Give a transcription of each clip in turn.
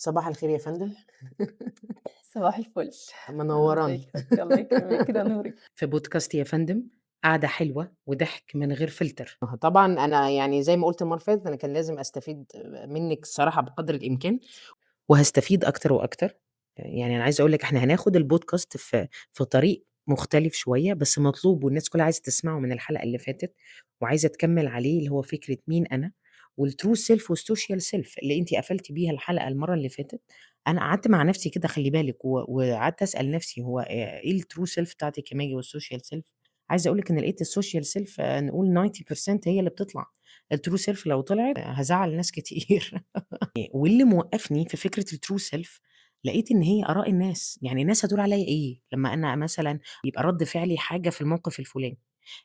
صباح الخير يا فندم. صباح الفل. منوراني. ازيك يا حبيبتي، الله يكرمك، ده نوري. في بودكاست يا فندم، قعدة حلوة وضحك من غير فلتر. طبعًا أنا يعني زي ما قُلت المرّة اللي فاتت أنا كان لازم أستفيد منِّك الصراحة بقدر الإمكان. وهاستفيد أكتر وأكتر. يعني أنا عايزة أقول لِك إحنا هناخد البودكاست في طريق مختلف شوية، بس مطلوب والناس كلها عايزة تسمعه من الحلقة اللي فاتت، وعايزة تكمّل عليه اللي هو فكرة مين أنا، والtrue self والsocial self اللي أنتِ قفلتِ بيها الحلقة المرّة اللي فاتت. أنا قعدت مع نفسي كده خلّي بالِك، وقعدت أسأل نفسي هو إيه الtrue self بتاعتِك يا ماجي والsocial self؟ عايزة أقول لِك إن لقيت الsocial self نقول 90% هي اللي بتطلع، الtrue self لو طلعت هازعّل ناس كتير. واللي موقّفني في فكرة الtrue self لقيت إن هي آراء الناس، يعني الناس هتقول عليّا إيه لمّا أنا مثلًا يبقى رَد فعلي حاجة في الموقف الفلاني.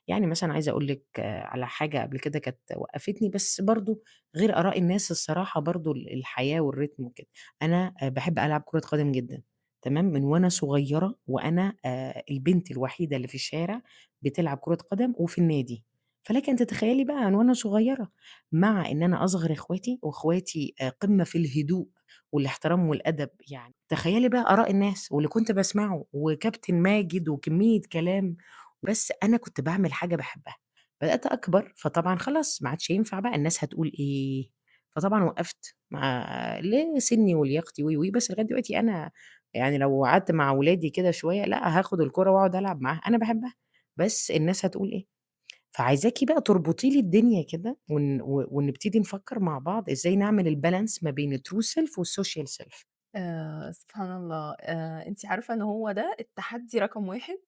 يعني مثلًا عايزة أقول لِك على حاجة قبل كده كانت وقّفتني، بس برضه غير آراء الناس الصراحة برضه الحياة والريتم وكده. أنا باحب ألعب كرة قدم جدًا، تمام، من وأنا صغيّرة وأنا البنت الوحيدة اللي في الشارع بتلعب كرة قدم وفي النادي. فلكِ أن تتخيّلي بقى من وأنا صغيّرة، مع إن أنا أصغر إخواتي وإخواتي قمة في الهدوء والاحترام والأدب يعني. تخيّلي بقى آراء الناس واللي كنت باسمعه وكابتن ماجد وكمية كلام، بس أنا كنت باعمل حاجة باحبها. بدأت أكبر، فطبعًا خلاص ما عادش ينفع بقى الناس هتقول إيه، فطبعًا وقّفت مع لسِنّي ولياقتي بس لغاية دلوقتي أنا يعني لو قعدت مع ولادي كده شوية، لأ هاخد الكورة وأقعد ألعب معاها، أنا باحبها، بس الناس هتقول إيه. فعايزاكِ بقى تربطي لي الدنيا كده ونبتدي نفكّر مع بعض إزاي نعمل الbalance ما بين الtrue self والsocial self. سبحان الله. أنتِ عارفة إن هو ده التحدي رقم 1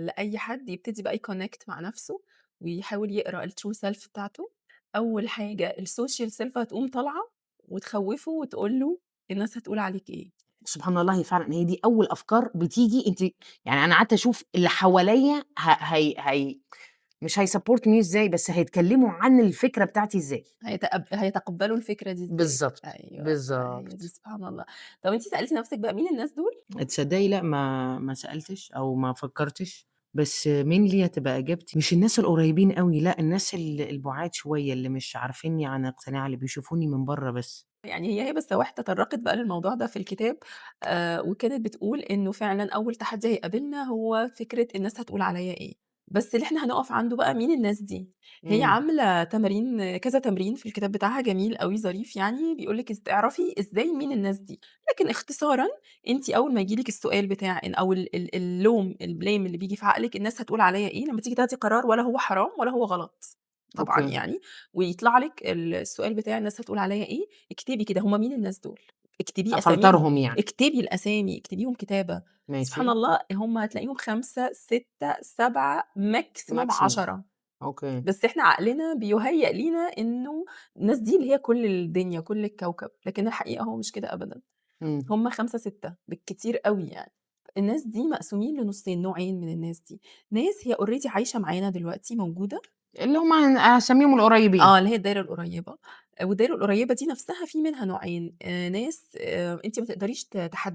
لأي حد يبتدي بقى يconnect مع نَفْسه ويحاول يقرا الtrue self بتاعته. أول حاجة الsocial self هتقوم طالعة وتخوّفه وتقول له الناس هتقول عليك إيه. سبحان الله هي فعلًا هي دي أول أفكار بتيجي أنتِ يعني أنا قعدت أشوف اللي حواليّا هي مش هيسبورتوني إزاي، بس هيتكلموا عن الفكرة بتاعتي إزاي. هيتقبّلوا الفكرة دي إزاي. بالضبط، أيوه، هي دي بالضبط. سبحان الله. طَب أنتِ سألتِ نَفْسِك بقى مين الناس دول؟ تصدقي لأ ما سألتش أو ما فكّرتش، بس mainly هتبقى إجابتي مش الناس القريبين أوي، لأ الناس البُعاد شوية، اللي مش عارفينّي عن اقتناع، اللي بيشوفوني من برّه بس. يعني هي هبة السواح تطرّقت بقى للموضوع ده في الكتاب. وكانت بتقول إنه فعلًا أول تحدي هيقابلنا هو فكرة الناس هتقول عليّا إيه. بس اللي إحنا هنقف عنده بقى مين الناس دي. هي إمم. عاملة تمارين كذا تمرين في الكتاب بتاعها جميل أوي ظريف يعني بيقول لِك اعرفي إزاي مين الناس دي. لكن اختصارًا أنتِ أول ما ييجي لِك السؤال بتاع أو اللوم الblame اللي بييجي في عقلِك الناس هتقول عليّا إيه، لمّا تيجي تاخدي قرار ولا هو حرام ولا هو غلط طبعًا أوكي. يعني، ويطلع لِك السؤال بتاع الناس هتقول عليّا إيه، اكتبي كده هم مين الناس دول، اكتبيه أساميهم، أفلترهم يعني. اكتبي الأسامي، اكتبيهم كتابة. ماشي. سبحان الله هم هتلاقيهم 5، 6، 7 maximum maximum. 10. أوكي. بس إحنا عقلنا بيهيأ لينا إنه الناس دي اللي هي كل الدنيا، كل الكوكب، لكن الحقيقة هو مش كده أبدًا. إمم. هم 5، 6 بالكتير أوي يعني. الناس دي مقسومين لنُصّين، نوعين من الناس دي. ناس هي already عايشة معانا دلوقتي موجودة. اللي هم هاسميهم القريبين. اللي هي الدايرة القريّبة. والدايرة القريّبة دي نَفْسها في منها نوعين. ناس أنتِ ما تقدريش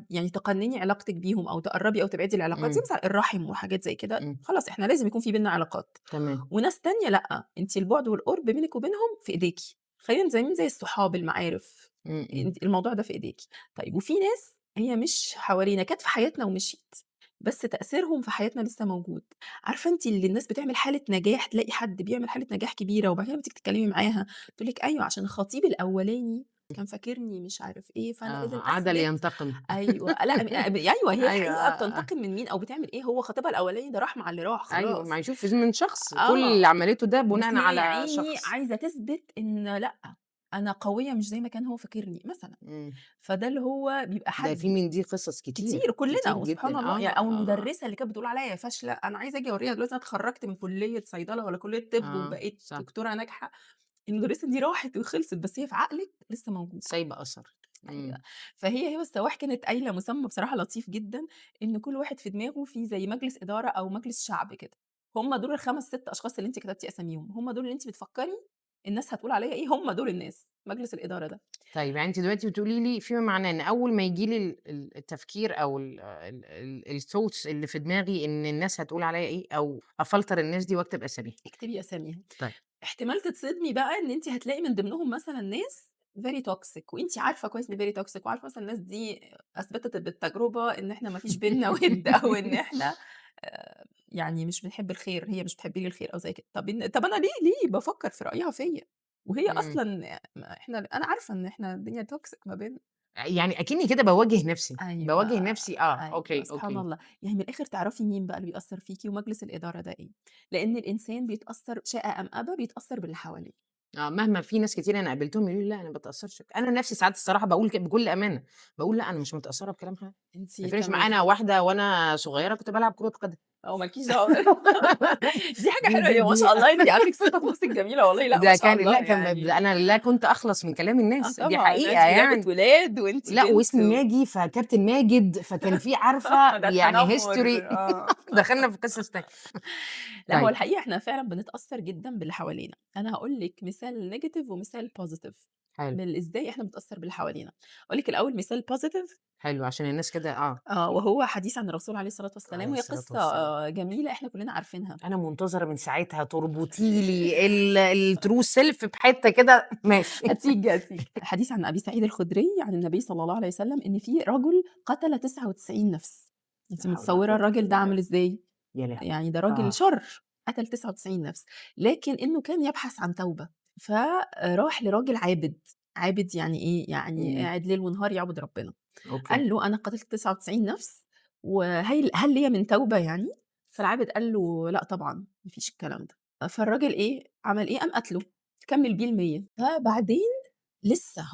يعني تقنّني علاقتِك بيهم أو تقرّبي أو تبعدي العلاقات، زي إمم. مثلًا الرحم وحاجات زي كده، إمم. خلاص إحنا لازم يكون في بيننا علاقات. تمام. وناس تانية لأ، أنتِ البُعد والقُرب بينِك وبينهم في إيديكِ، خلّينا مزيّنين زي الصحاب، المعارف، إمم. إمم. الموضوع ده في إيديكِ. طيب وفي ناس هي مش حوالينا، كانت في حياتنا ومشيت، بس تأثيرهم في حياتنا لسه موجود. عارفة أنتِ اللي الناس بتعمل حالة نجاح، تلاقي حد بيعمل حالة نجاح كبيرة وبعد كده لمّا تيجي تتكلمي معاها تقول لِك أيوه عشان الخطيب الأولاني كان فاكرني مش عارف إيه، فأنا لازم عاد أثبت. لينتقم. أيوه، لأ أيوه هي أيوه. الحقيقة بتنتقم من مين أو بتعمل إيه، هو خطيبها الأولاني ده راح مع اللي راح أيوه، ما خلاص. يشوف من شخص، كل اللي آه. عملته ده بس بناءً هي يا على عيني شخص. عايزة تثبت إن لأ، أنا قوية مش زي ما كان هو فاكرني مثلًا. إمم. فده اللي هو بيبقى ده في حد من دي قصص كتير كتير، كلنا كتير وسبحان جدًا. الله يعني أو آه. المدرسة اللي كانت بتقول عليَّ فاشلة، أنا عايزة آجي أورّيها دلوقتي أنا اتخرّجت من كلية صيدلة والّا كلية طب وبقيت صح. دكتورة ناجحة. المدرسة دي راحت وخلصت، بس هي في عقلِك لسه موجودة. سايبة أثر. أيوه. إمم. فهي هبة السواح كانت قايلة مسمى بصراحة لطيف جدًا، إن كل واحد في دماغه في زي مجلس إدارة أو مجلس شعب كده. هم دول ال5، 6 أشخاص اللي أنتِ كتبتِ أساميهم، هم دول اللي أنتِ بتفكّري الناس هتقول عليَّ إيه، هم دول الناس، مجلس الإدارة ده. طيب يعني أنتِ دلوقتي بتقولي لي فيما معناه إن أول ما ييجي لي التفكير أو الthoughts اللي في دماغي إن الناس هتقول عليَّ إيه، أو أفلتر الناس دي واكتب أساميها. اكتبي أساميهم. طيب. احتمال تتصدمي بقى إن أنتِ هتلاقي من ضمنهم مثلًا ناس very toxic وأنتِ عارفة كويس إن very toxic وعارفة مثلًا الناس دي أثبتت بالتجربة إن إحنا ما فيش بيننا وِد أو إن إحنا يعني مش بنحب الخير، هي مش بتحب لي الخير أو زي كده. طب أنا ليه بافكّر في رأيها فيّا؟ وهي إمم. أصلًا ما إحنا أنا عارفة إن إحنا الدنيا toxic ما بيننا. يعني أكني كده باواجه نفسي، أيوه، باواجه نفسي أيوه، أوكي، سبحان أوكي. الله. يعني من الآخر تعرفي مين بقى اللي بيأثّر فيكِ ومجلس الإدارة ده إيه، لإن الإنسان بيتأثّر شاء أم أبى بيتأثّر باللي حواليه. مهما في ناس كتير أنا قابلتهم يقولوا لي: "لأ أنا ما باتأثّرش." أنا نفسي ساعات الصراحة باقول بكل أمانة، باقول: "لأ أنا مش متأثّرة بكلام حد." أنتِ ما يفرقش معايا تمام. أنا واحدة وأنا صغيرة كنت بالعب كرة قدم. ما لكيش دعوة دي حاجة دي حلوة دي هي ما دي شاء الله أنتِ عندِك ثقة في نفسِك جميلة والله لأ ما ده شاء كان الله لأ كان يعني أنا لا كنت أخلص من كلام الناس، دي طبعًا حقيقة أنتِ جابت يعني. ولاد وأنتِ لأ بنت واسمي ماجي فكابتن ماجد، فكان في عارفة ده يعني التنمر history دخلنا في قصص تانية. لأ هو طيب الحقيقة إحنا فعلًا بنتأثّر جدًا باللي حوالينا. أنا هاقول لِك مثال negative ومثال positive حلو، إزاي إحنا بنتأثّر باللي حوالينا. أقول لِك الأول مثال positive حلو عشان الناس كده وهو حديث عن الرسول عليه الصلاة والسلام عليه وهي الصلاة قصة والسلام. جميلة إحنا كلنا عارفينها. أنا منتظرة من ساعتها تربطي لي الtrue self بحتة كده ماشي. هتيجي. حديث عن أبي سعيد الخدري عن النبي صلى الله عليه وسلم إن في رجل قتل 99 نفس. لا أنتِ حول ولا متصوّرة قوة الراجل إلا ده بالله. عامل إزاي؟ يا لهوي! يعني ده راجل شَر، قتل 99 نفس، لكن إنه كان يبحث عن توبة، فراح لراجل عابد. عابد يعني إيه؟ يعني إمم، قاعد ليل ونهار يعبد ربنا. أوكي. قال له: "أنا قتلت 99 نفس هل ليّا من توبة يعني؟" فالعابد قال له: "لأ طبعًا، ما فيش الكلام ده." فالراجل إيه، عمل إيه، قام قتله، كمّل بيه ال100 فبعدين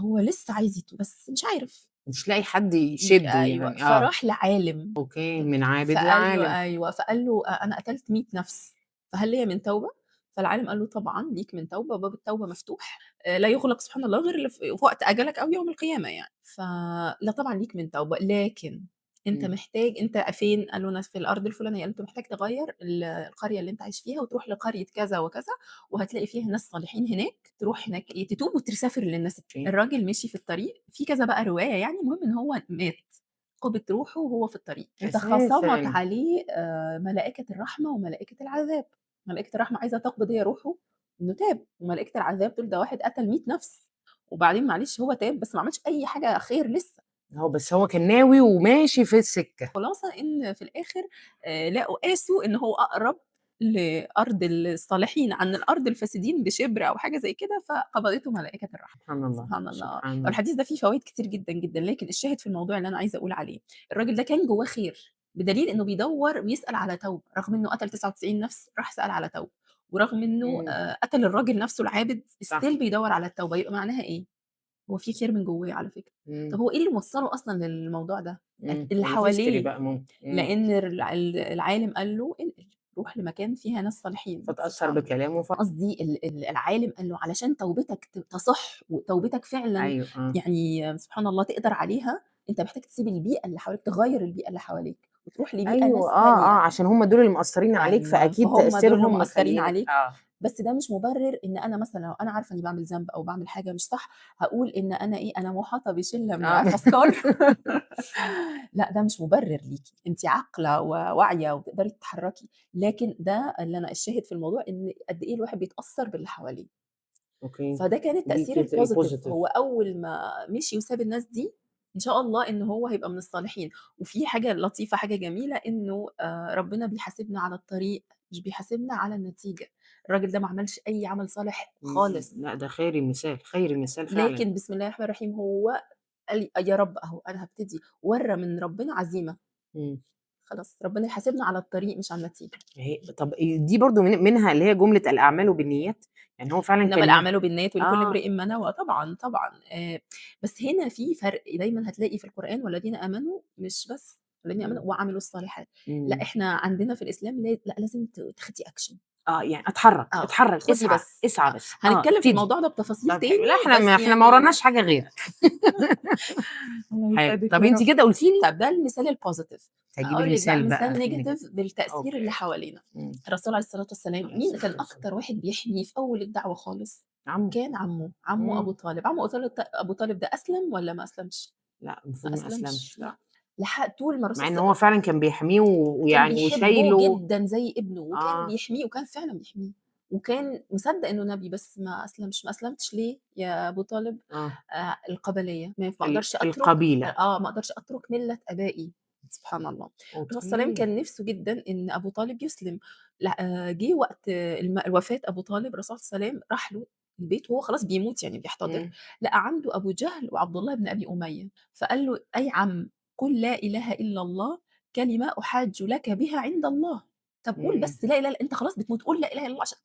هو لسه عايز يتوب بس مش عارف. مش لاقي حد يشدّه أيوه، يعني فراح لعالم. أوكي، من عابد فقال لعالم. له فقال له: أنا قتلت 100 نَفْس، فهل ليّا من توبة؟" فالعالم قال له: "طبعًا ليك من توبة وباب التوبة مفتوح، لا يُغلق سبحان الله غير في وقت أجلك أو يوم القيامة يعني، فلا طبعًا ليك من توبة، لكن أنت إمم، محتاج أنت فين؟" قال له: "أنا في الأرض الفلانية." قال له: "أنت محتاج تغيّر القرية اللي أنت عايش فيها وتروح لقرية كذا وكذا وهتلاقي فيها ناس صالحين هناك، تروح هناك إيه، تتوب وتسافر للناس." أوكي. الراجل مشي في الطريق، في كذا بقى رواية يعني، المهم إن هو مات. قُبِض روحه وهو في الطريق، وتخاصمت أساسًا! عليه ملائكة الرحمة وملائكة العذاب. ملائكة الرحمة عايزة تقبض هي روحه إنه تاب، وملائكة العذاب تقول ده واحد قتل 100 نَفْس، وبعدين معلش هو تاب بس ما عملش أي حاجة خير لسه. بس هو كان ناوي وماشي في السكة. الخلاصة إن في الآخر لقوا قاسوا إن هو أقرب لأرض الصالحين عن الأرض الفاسدين بشبر أو حاجة زي كده، فقبضته ملائكة الرحمة. سبحان الله، سبحان الله. سبحان الله. والحديث ده فيه فوايد كتير جدًا، جدًا، لكن الشاهد في الموضوع اللي أنا عايزة أقول عليه، الراجل ده كان جواه خير، بدليل إنه بيدوّر ويسأل على توبة، رغم إنه قتل 99 نفس راح سأل على توبة، ورغم إنه إمم، قتل الراجل نفسه العابد صح، still بيدوّر على التوبة، يبقى معناها إيه؟ هو في خير من جوّاه على فكرة. إمم، طب هو إيه اللي موصّله أصلًا للموضوع ده؟ اللي الhistory حواليه، بقى ممكن، لإن العالم قال له انقل، روح لمكان فيها ناس صالحين، فاتأثّر سبحان الله. بكلامه قصدي العالم قال له علشان توبتك تصح وتوبتك فعلًا أيوه، يعني سبحان الله تقدر عليها، أنت محتاج تسيب البيئة اللي حواليك، تغيّر البيئة اللي حواليك وتروح لبيئة أيوه، ناس تانية. عشان هُم دول اللي مأثّرين عليك، أيوه، فأكيد فهُم دول اللي تأثيرهم مأثّرين مخلّينك عليك، بس ده مش مُبرر إن أنا مثلًا لو أنا عارفة إنّي باعمل ذنب أو باعمل حاجة مش صح، هاقول إن أنا إيه، أنا مُحاطة بشِلّة من آه. عارفة أذكار لأ، ده مش مُبرر ليكِ، أنتِ عاقلة وواعية وتقدري تتحرّكي، لكن ده اللي أنا الشاهد في الموضوع إن قد إيه الواحد بيتأثّر باللي حواليه. أوكي، فده كان دي التأثير كانت الpositive، الpositive. هو أول ما مشي وساب الناس دي، إن شاء الله إن هو هيبقى من الصالحين. وفي حاجة لطيفة، حاجة جميلة إنه ربنا بيحاسبنا على الطريق، مش بيحاسبنا على النتيجة. الراجل ده ما عملش أي عمل صالح خالص، لأ ده خير المثال، خير المثال فعلًا. لكن بسم الله الرحمن الرحيم هو قال يا رب أهو أنا هابتدي، ورّى من ربنا عزيمة، إمم. خلاص ربنا يحاسبنا على الطريق مش على النتيجة. طب دي برضه منها اللي هي جملة الأعمال بالنيات؟ يعني هو فعلًا إنما كان الأعمال بالنيات ولكل آه، امرئ ما نوى طبعًا، طبعًا. بس هنا في فرق، دايمًا هتلاقي في القرآن والذين آمنوا مش بس الذين آمنوا إمم، وعملوا الصالحات، لأ إمم. إحنا عندنا في الإسلام لأ لازم تاخدي action. يعني أتحرّك، اتحرّك، خدي اسعى، بس. اسعى بس، هنتكلم في ابتدي. الموضوع ده بتفاصيل طب حلو، لأ تاني، بس إحنا ما يعني وراناش حاجة غيرك. الله حلو، يسعدِك طب يا أنتِ رب. كده قُلتِ لي طب ده المثال الpositive. هاجيب أقول لِك بقى المثال بقى مثال negative النيجاتيف. بالتأثير اللي أوكي، حوالينا. إمم، الرسول عليه الصلاة والسلام عليه مين الصلاة كان والسلام. أكتر واحد بيحميه في أول الدعوة خالص؟ عمّه، كان عمه إمم، أبو طالب. عمه أبو طالب ده أسلم والّا ما أسلمش؟ لأ ما المفروض ما أسلمش، أسلمش لأ. لأ، طول ما مع الرسول إن هو فعلًا كان بيحميه كان ويعني بيحبه وشايله جدًا زي ابنه، وكان آه، بيحميه وكان فعلًا بيحميه. وكان مصدّق إنه نبي بس ما أسلمتش ليه يا أبو طالب؟ آه. القبلية، ما أقدرش في أترك القبيلة. ما أقدرش أترك مِلّة آبائي، سبحان الله. الرسول صلى الله عليه وسلم أوكي. كان نِفْسه جدًا إن أبو طالب يسلم، لأ جِه وقت وفاة أبو طالب الرسول صلى الله عليه وسلم راح له البيت وهو خلاص بيموت يعني بيحتضر، إمم. لقى عنده أبو جهل وعبد الله بن أبي أمية، فقال له: "أي عم قُل لا إله إلا الله كلمة أحاج لك بها عند الله." طب قُل إمم. بس لا إله أنت خلاص بتموت، قُل لا إله إلا الله عشان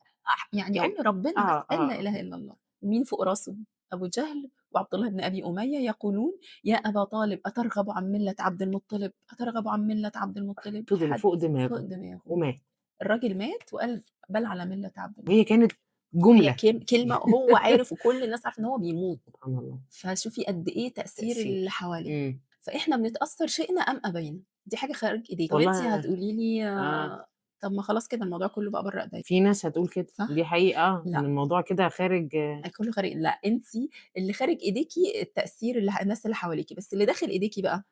يعني قُل يعني لربنا بس قال لا آه. إله إلا الله، ومين فوق راسه؟ أبو جهل وعبد الله بن أبي أمية يقولون: "يا أبا طالب أترغب عن ملة عبد المطلب، أترغب عن ملة عبد المطلب." فضل لحد فوق فوق دماغه دماغه، ومات. الراجل مات وقال: "بل على ملة عبد وهي المطلب." كانت وهي جملة. كلمة هو عارف وكل الناس عارفة إن هو بيموت، سبحان الله. فشوفي قد إيه تأثير اللي تأثير. حواليه، إمم. فإحنا بنتأثّر شئنا أم أبينا، دي حاجة خارج إيديك. طب أنتِ والله هتقولي لي آه. طب ما خلاص كده الموضوع كلّه بقى برّه إيديّا، في ناس هتقول كده، دي صح؟ حقيقة إن لأ. الموضوع كده خارج. كله خارج لأ، أنتِ اللي خارج إيديكِ التأثير الناس اللي حواليكِ، بس اللي داخل إيديكِ بقى، إمم.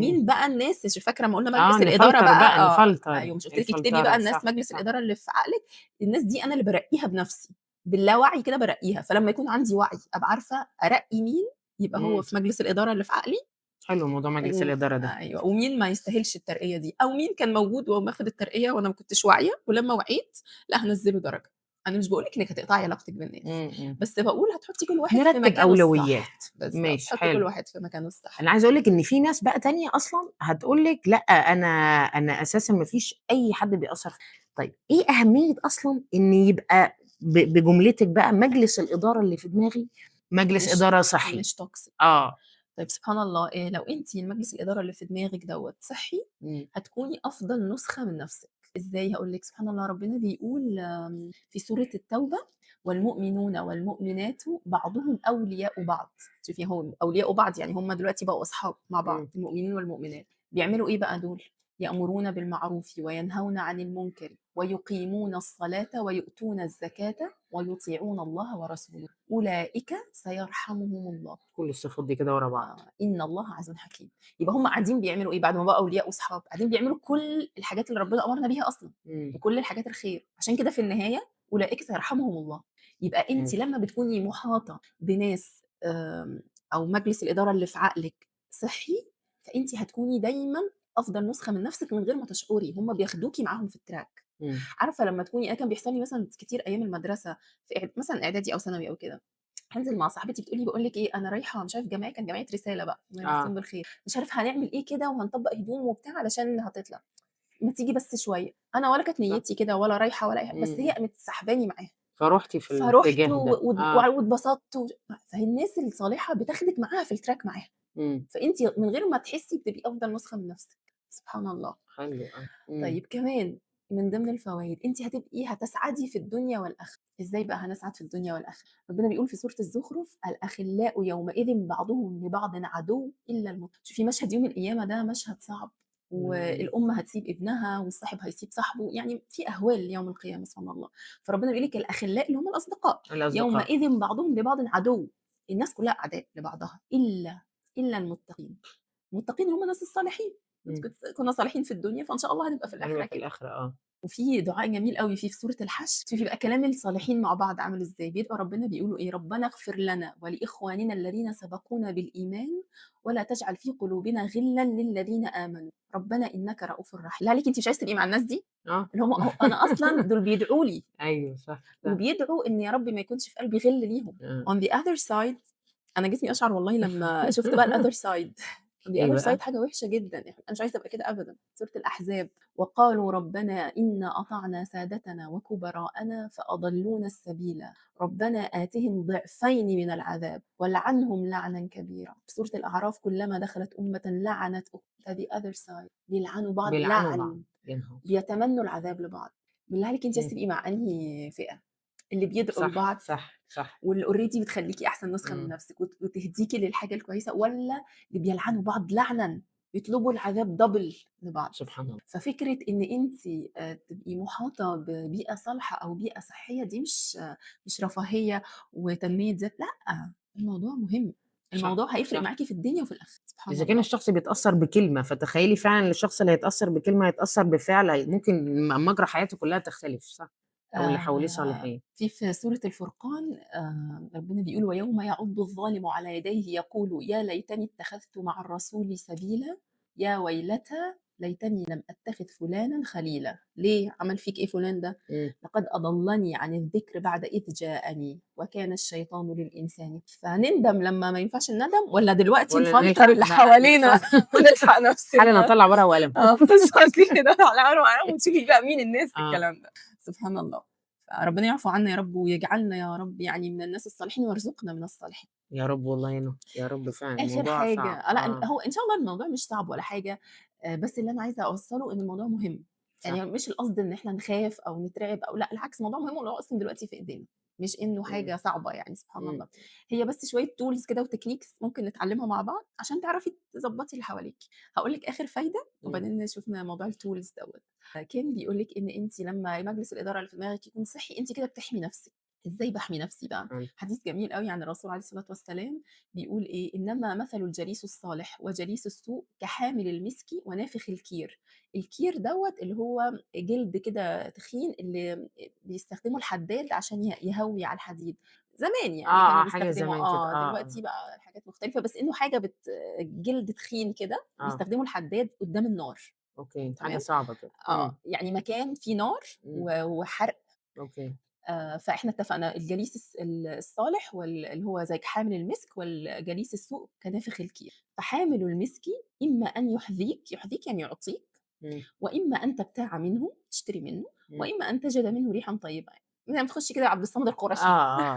مين بقى الناس فاكرة أمّا قُلنا مجلس الإدارة نفلتر بقى بقى، نفلتر، أيوه مش قُلت لِك اكتبي بقى الفلترة الناس صح، مجلس صح. الإدارة اللي في عقلِك، الناس دي أنا اللي بارقّيها بنفسي، باللاوعي كده بارقّيها، فلمّا يكون عندي وعي أبقى عارفة أرقّي مين، يبقى هو إمم. في مجلس الإدارة اللي في عقلي حلو موضوع مجلس الإدارة ده. أيوه، ومين ما يستاهلش الترقية دي، أو مين كان موجود وهو واخد الترقية وأنا ما كنتش واعية، ولمّا وعيت لأ هانزّله درجة. أنا مش باقول لِك إنِّك هتقطعي علاقتِك بالناس، إمم. بس باقول هتحطّي كل واحد في نرتّب مكانه أولويات. الصح، بالضبط، ماشي حطّي كل حلو. واحد في مكانه الصح. أنا عايزة أقول لِك إن في ناس بقى تانية أصلًا هتقول لِك لأ، أنا أساسًا ما فيش أي حد بيأثّر طيب إيه أهمية أصلًا إن يبقى بجملتِك بقى مجلس الإدارة اللي في دماغي مجلس مش إدارة صحّي؟ مش toxic. آه. طيب سبحان الله لو أنتِ المجلس الإدارة اللي في دماغِك دوّة صحّي، إمم. هتكوني أفضل نسخة من نفسِك. إزاي هاقول لِك، سبحان الله ربنا بيقول في سورة التوبة: "والمؤمنون والمؤمنات بعضهم أولياء بعض." شوفي هو أولياء بعض يعني هم دلوقتي بقوا أصحاب مع بعض، إمم. المؤمنين والمؤمنات. بيعملوا إيه بقى دول؟ يأمرون بالمعروف وينهون عن المنكر ويقيمون الصلاة ويؤتون الزكاة ويطيعون الله ورسوله، أولئك سيرحمهم الله. كل الصفات دي كده ورا بعض. إن الله عزيز حكيم. يبقى هم قاعدين بيعملوا إيه بعد ما بقوا أولياء وصحاب، قاعدين بيعملوا كل الحاجات اللي ربنا أمرنا بيها أصلًا، إمم. وكل الحاجات الخير، عشان كده في النهاية أولئك سيرحمهم الله. يبقى أنتِ إمم. لمّا بتكوني محاطة بناس أو مجلس الإدارة اللي في عقلِك صحّي، فأنتِ هتكوني دايمًا أفضل نسخة من نفسِك من غير ما تشعري، هم بياخدوكِ معاهم في الtrack. إمم. عارفة لمّا تكوني أنا كان بيحصل لي مثلًا كتير أيام المدرسة في مثلًا إعدادي أو ثانوي أو كده، هانزل مع صاحبتي بتقول لي باقول لِك إيه، أنا رايحة مش عارف جمعية كانت جمعية رسالة بقى، الله يمسيهم آه. بالخير، مش عارف هنعمل إيه كده وهنطبّق هدوم وبتاع علشان هتطلع، ما تيجي بس شوية، أنا ولا كانت صح. نيتي كده ولا رايحة ولا أي حاجة، إمم. بس هي إمم. قامت ساحباني معاها، فرُحتِ في فرُحت الاتجاه ده. واتبسطت فالناس الصالحة بتاخدِك معاها في الtrack معاها، إمم. فأنتِ من غير ما تحسي بتبقي أفضل نسخة من نفسِك، سبحان الله. حلو إمم. طيب كمان من ضمن الفوايد أنتِ هتسعدي في الدنيا والآخرة، إزاي بقى هنسعد في الدنيا والآخرة؟ ربنا بيقول في سورة الزخرف: "الأخلاء يومئذ بعضهم لبعض عدو إلا شوفي مشهد يوم القيامة ده مشهد صعب، إمم. والأم هتسيب ابنها والصاحب هيسيب صاحبه، يعني في أهوال يوم القيامة سبحان الله، فربنا بيقول لِك الأخلاء اللي هم الأصدقاء، الأصدقاء. يومئذ بعضهم لبعض عدو، الناس كلها أعداء لبعضها إلا المتقين، المتقين هم الناس الصالحين. إمم. كنا صالحين في الدنيا فإن شاء الله هنبقى في الآخرة هنبقى في كده. الآخرة وفي دعاء جميل أوي فيه في سورة الحشر، شوفي بقى كلام الصالحين مع بعض عامل إزاي، بيدعوا ربنا بيقولوا إيه: "ربنا اغفر لنا ولإخواننا الذين سبقونا بالإيمان ولا تجعل في قلوبنا غلًا للذين آمنوا ربنا إنك رؤوف رحيم." بالله عليكِ أنتِ مش عايزة تبقي مع الناس دي؟ آه. اللي هم أنا أصلًا دول بيدعوا لي، أيوه صح، صح. وبيدعوا إن يا رب ما يكونش في قلبي غِل ليهم. آه. On the other side أنا جسمي أشعر والله لمّا شُفت بقى الother side the إيه other side بقى؟ حاجة وحشة جدًا، أنا مش عايزة أبقى كده أبدًا. سورة الأحزاب: "وقالوا ربنا إنا أطعنا سادتنا وكبراءنا فأضلونا السبيل، ربنا آتهم ضعفين من العذاب والعنهم لعنا كبيرا." في سورة الأعراف: "كلما دخلت أمة لعنت أختها." the other side بيلعنوا بعض بيلعنوا بعض. لعن، يا نهار أسود! بيتمنوا العذاب لبعض. بالله عليكِ أنتِ عايزة إمم. تبقي مع أنهي فئة؟ اللي بيدعوا صح، لبعض صح، صح. واللي already بتخلّيكِ أحسن نسخة من إمم. نفسِك وتهديكِ للحاجة الكويسة، والّا اللي بيلعنوا بعض لعنًا، يطلبوا العذاب double لبعض؟ سبحان الله. ففكرة إن أنتِ تبقي محاطة ببيئة صالحة أو بيئة صحية دي مش رفاهية وتنمية ذات، لأ، الموضوع مهم، صح، الموضوع هيفرق صح. معاكِ في الدنيا وفي الآخرة، سبحان إذا كان الله. الشخص بيتأثّر بكلمة، فتخيّلي فعلًا الشخص اللي هيتأثّر بكلمة هيتأثّر بفعل ممكن مجرى حياته كلّها تختلف، صح. أو اللي حواليه صالحين. في سورة الفرقان ربنا بيقول: ويوم يعض الظالم على يديه يقول يا ليتني اتخذت مع الرسول سبيلا يا ويلتى ليتني لم اتخذ فلانا خليلا. ليه عمل فيك ايه فلان ده؟ لقد اضلني عن الذكر بعد اذ جاءني وكان الشيطان للانسان. فنندم لما ما ينفعش الندم، ولا دلوقتي ولا نفلتر اللي نلحق حوالينا ونلحق حالا نفسنا؟ نطلع ورقة وقلم. بالظبط كده، على ورقة ونشوف بقى مين الناس في اه الكلام ده. سبحان الله. فربنا يعفو عنا يا رب، ويجعلنا يا رب يعني من الناس الصالحين، ويرزقنا من الصالحين. يا رب والله يا رب فعلا آخر الموضوع صعب. حاجة لأ، هو إن شاء الله الموضوع مش صعب ولا حاجة، بس اللي أنا عايزة أوصّله إن الموضوع مهم. صح. يعني مش القصد إن إحنا نخاف أو نترعب أو لأ، العكس الموضوع مهم، وهو أصلًا دلوقتي في إيدينا، مش إنه حاجة صعبة يعني سبحان الله. هي بس شوية tools كده وtechniques ممكن نتعلمها مع بعض عشان تعرفي تضبّطي اللي حواليكِ. هاقول لِك آخر فايدة وبعدين شُفنا موضوع الtools دوّة. كان بيقول لِك إن أنتِ لمّا مجلس الإدارة اللي في دماغِك يكون صحّي، أنتِ كده بتحمي نفسِك. إزاي باحمي نفسي بقى؟ حديث جميل أوي عن الرسول عليه الصلاة والسلام بيقول إيه: إنما مثل الجليس الصالح وجليس السوء كحامل المسك ونافخ الكير. الكير دوت اللي هو جلد كده تخين اللي بيستخدموا الحداد عشان يهوي على الحديد. زمان يعني كانوا حاجة بيستخدموا زمان كده. دلوقتي بقى حاجات مختلفة، بس إنه حاجة جلد تخين كده بيستخدموا الحداد قدام النار. اوكي، حاجة تمام. صعبة كده. يعني مكان فيه نار وحرق. اوكي. فإحنا اتفقنا الجليس الصالح اللي هو زي حامل المسك، والجليس السوء كنافخ الكير. فحامل المسك إما أن يحذيك يعني يعطيك، وإما أن تبتاع منه تشتري منه، وإما أن تجد منه ريحا طيبة. يعني بتخشي كده عبد الصمد القرشي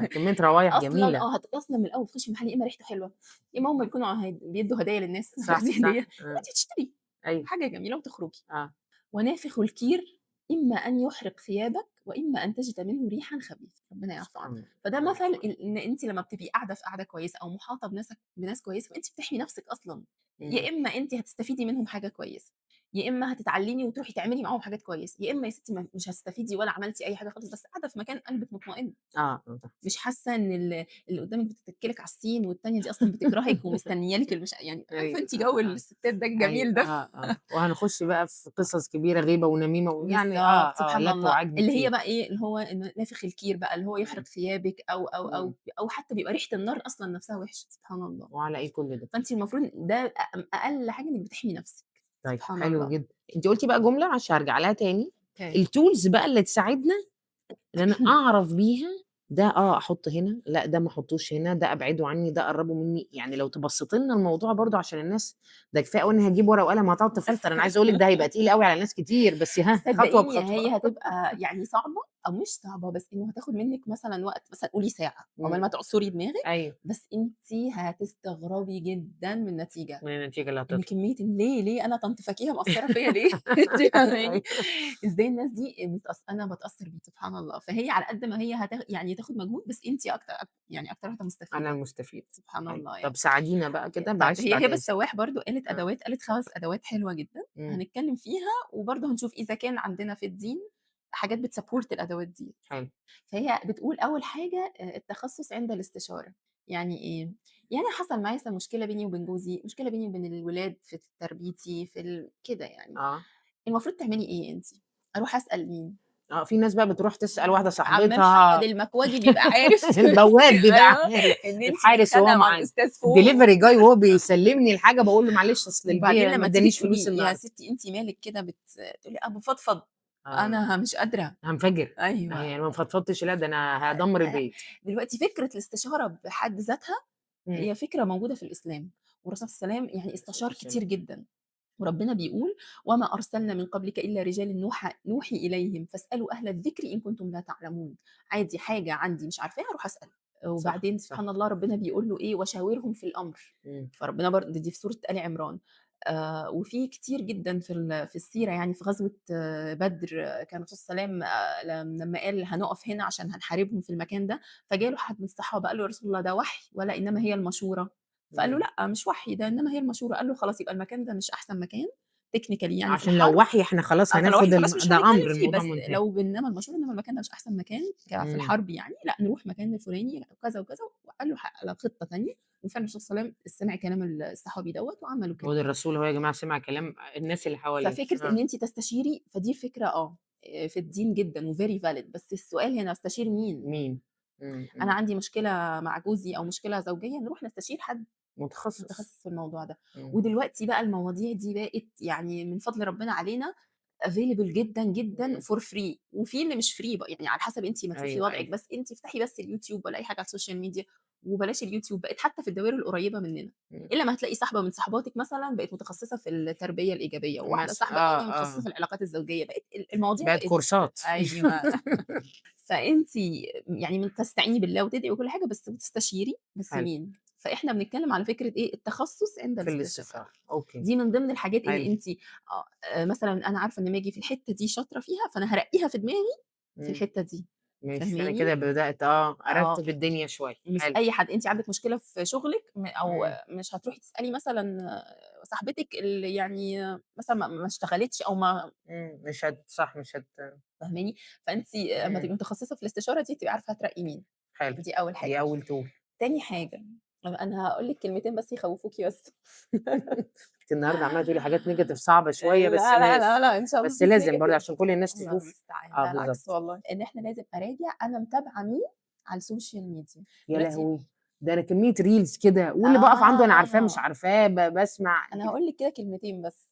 كمية روايح جميلة. اصلا اصلا من الاول تخشي محل، يا اما ريحته حلوه، يا اما هم بيكونوا بيدوا هدايا للناس صح دي صح. هديه، وانت تشتري ايوه. حاجه جميله وتخرجي. اه ونافخ الكير إما أن يحرق ثيابك وإما أن تجد منه ريحا خبيث. ربنا يعفو سبحان عنك. الله. فده مثل إن أنت لما بتبقي قاعدة في قاعدة كويسة أو محاطة بناس كويسة، فأنت بتحمي نفسك أصلا. يا إما أنت هتستفيدي منهم حاجة كويسة، يا إما هتتعلمي وتروحي تعملي معاهم حاجات كويسة، يا إما يا ستي مش هتستفيدي ولا عملتي أي حاجة خالص، بس قاعدة في مكان قلبك مطمئن. مش حاسة إن اللي قدامك بتتكلك على السين، والتانية دي أصلا بتكرهك ومستنية لك يعني عارفة أنت جو الستات ده الجميل ده. وهنخش بقى في قصص كبيرة، غيبة ونميمة يعني بالضبط سبحان لا الله، تعد اللي هي فيه. بقى إيه، اللي هو إنه نافخ الكير بقى، اللي هو يحرق ثيابِك أو حتى بيبقى ريحة النار أصلًا نفسها وحشة، سبحان الله. وعلى إيه كل ده؟ فأنتِ المفروض ده أقل حاجة إنِّك بتحمي نفسِك. طيب سبحان حلو الله. جدًا. أنتِ قُلتِ بقى جملة عشان هارجع لها تاني، أوكي. الtools بقى اللي تساعدنا إن أنا أعرف بيها ده أحُط هنا، لأ ده ما أحُطّوش هنا، ده أبعده عني، ده أقرّبه منّي. يعني لو تبسّطي لنا الموضوع برضه عشان الناس، ده كفاية أوي إنّي هاجيب ورقة وقلم هتقعد تفلتر. أنا عايزة أقول لِك ده هيبقى تقيل أوي على ناس كتير، بس خطوة صدقيني بخطوة. هي هتبقى يعني صعبة أو مش صعبة، بس إنه هتاخد منِّك مثلًا وقت، مثلًا قولي ساعة عقبال ما تعصري دماغِك، أيوه. بس أنتِ هتستغربي جدًا من النتيجة. من النتيجة اللي إن هتطلع. كمية ليه أنا طنط فكيهة مأثّرة فيّا ليه؟ أنتِ فاهماني؟ أيوه. إزاي الناس دي أنا باتأثّر بيه سبحان الله. فهي على قد ما هي يعني تاخد مجهود، بس أنتِ يعني أكتر واحدة أنا مستفيدة. المستفيد. سبحان أيوه. الله طب يعني. ساعدينا بقى كده، طيب معلش هي بعد هبة إذنِك. السواح برضه قالت آه. أدوات، قالت 5 أدوات حلوة جدًا، هنتكلّم فيها وبرضه هنشوف إذا كان عندنا في الدين حاجات بتsupport الأدوات دي. حلو. فهي بتقول أول حاجة التخصُّص عند الاستشارة. يعني إيه؟ يعني حصل معايا مثلًا مشكلة بيني وبين جوزي، مشكلة بيني وبين الولاد في تربيتي كده يعني. المفروض تعملي إيه أنتِ؟ أروح أسأل مين؟ في ناس بقى بتروح تسأل واحدة عم محمد صاحبتها. المكواجي بيبقى عارف البواب بيبقى أيوه، عارف، إن أنتِ الحارس وهو متخانقة مع الأستاذ فوق. الdelivery guy وهو بيسلّمني الحاجة باقول له معلش أصل وبعدين ما لمّا تيجي ادّانيش فلوس تقولي يا النهارده. ستي أنتِ مالِك كده تقولي أبو فضفض، آه. أنا مش قادرة. هانفجر. أيوه. يعني ما فضفضتش لأ، ده أنا هادمّر البيت. دلوقتي فكرة الاستشارة بحد ذاتها إمم. هي فكرة موجودة في الإسلام، والرسول صلى الله عليه وسلم يعني عليه الصلاة استشار والسلام. كتير جدًا. وربنا بيقول: "وما أرسلنا من قبلك إلا رجالًا نوحي إليهم فاسألوا أهل الذكر إن كنتم لا تعلمون." عادي حاجة عندي مش عارفاها أروح أسأل. صح، وبعدين صح. سبحان الله ربنا بيقول له إيه: "وشاورهم في الأمر." إمم. فربنا دي في سورة آل عمران. وفي كتير جدًا في السيرة، يعني في غزوة بدر، كان الرسول صلى الله عليه وسلم لمّا قال هنقف هنا عشان هنحاربهم في المكان ده، فجاله حد من الصحابة قال له: "يا رسول الله ده وحي والّا إنما هي المشورة؟" فقال له: إمم. "لأ مش وحي، ده إنما هي المشورة." قال له: "خلاص يبقى المكان ده مش أحسن مكان technically يعني في عشان لو الحرب." وحي إحنا خلاص فلو وحي هناخد خلاص مش ده هنتكلم أمر، فيه، الموضوع بس منتهي. لو إنما المشورة إنما المكان ده مش أحسن مكان في إمم. الحرب يعني، لأ نروح المكان الفلاني وكذا وكذا، وقال له على خطة تانية. وفعلًا الرسول صلى الله عليه وسلم سمع كلام الصحابي دوّة وعملوا هو كده. ده الرسول أهو يا جماعة سمع كلام الناس اللي حواليه. ففكرة إن أنتِ تستشيري، فدي فكرة في الدين جدًا وvery valid، بس السؤال هنا أستشير مين؟ مين؟ أنا عندي مشكلة مع جوزي أو مشكلة زوجية، نروح نستشير حد متخصص. متخصص في الموضوع ده. إمم. ودلوقتي بقى المواضيع دي بقت يعني من فضل ربنا علينا available جدًا، جدًا for free، وفي اللي مش free بقى، يعني على حسب أنتِ ما تشوفي أيوه، وضعِك، أيوه. بس أنتِ افتحي بس اليوتيوب والّا أي حاجة على السوشيال ميديا، وبلاش اليوتيوب، بقت حتى في الدوائر القريبة مننا، إمم. إلا ما هتلاقي صاحبة من صحباتِك مثلًا بقت متخصصة في التربية الإيجابية، وواحدة صاحبة تانية متخصصة في العلاقات الزوجية، بقت المواضيع بقت بقت كورسات. أيوه. فأنتِ يعني تستعيني بالله وتدعي وكل حاجة، بس وتستشيري، بس حلو. مين؟ فإحنا بنتكلم على فكرة إيه، التخصُّص عند في الاستشارة. الاستشارة. أوكي. دي من ضمن الحاجات اللي حلو. أنتِ مثلًا أنا عارفة إن ماجي في الحتّة دي شاطرة فيها، فأنا هارقّيها في دماغي في إمم. الحتّة دي، ماشي، فأنا فاهماني؟ كده بدأت آه، أرتّب الدنيا شوية. مش حلو. أي حد، أنتِ عندِك مشكلة في شغلِك أو إمم. مش هتروحي تسألي مثلًا صاحبتِك اللي يعني مثلًا ما اشتغلتش أو ما مش صح، مش فاهماني؟ فأنتِ أمّا إمم. تبقي متخصصة في الاستشارة دي، تبقي عارفة هترقّي مين، حلو. دي أول دي حاجة. أول tool. تاني حاجة، أنا هاقول لِك كلمتين بس يخوّفوكِ بس. أنتِ النهارده عمّالة تقولي حاجات negative صعبة شوية، بس لا، لا، لا، ماشي. لا، إن شاء الله ما بس فيش لازم برضه negative. عشان كل الناس الله تشوف. المستعان، لا العكس بالضبط. والله، إن إحنا لازم أراجع أنا متابعة مين على السوشيال ميديا. يا دلوقتي لهوي! ده أنا كمية reels كده، واللي باقف عنده أنا عارفاه مش آه، عارفاه، باسمع أنا هاقول لِك كده كلمتين بس.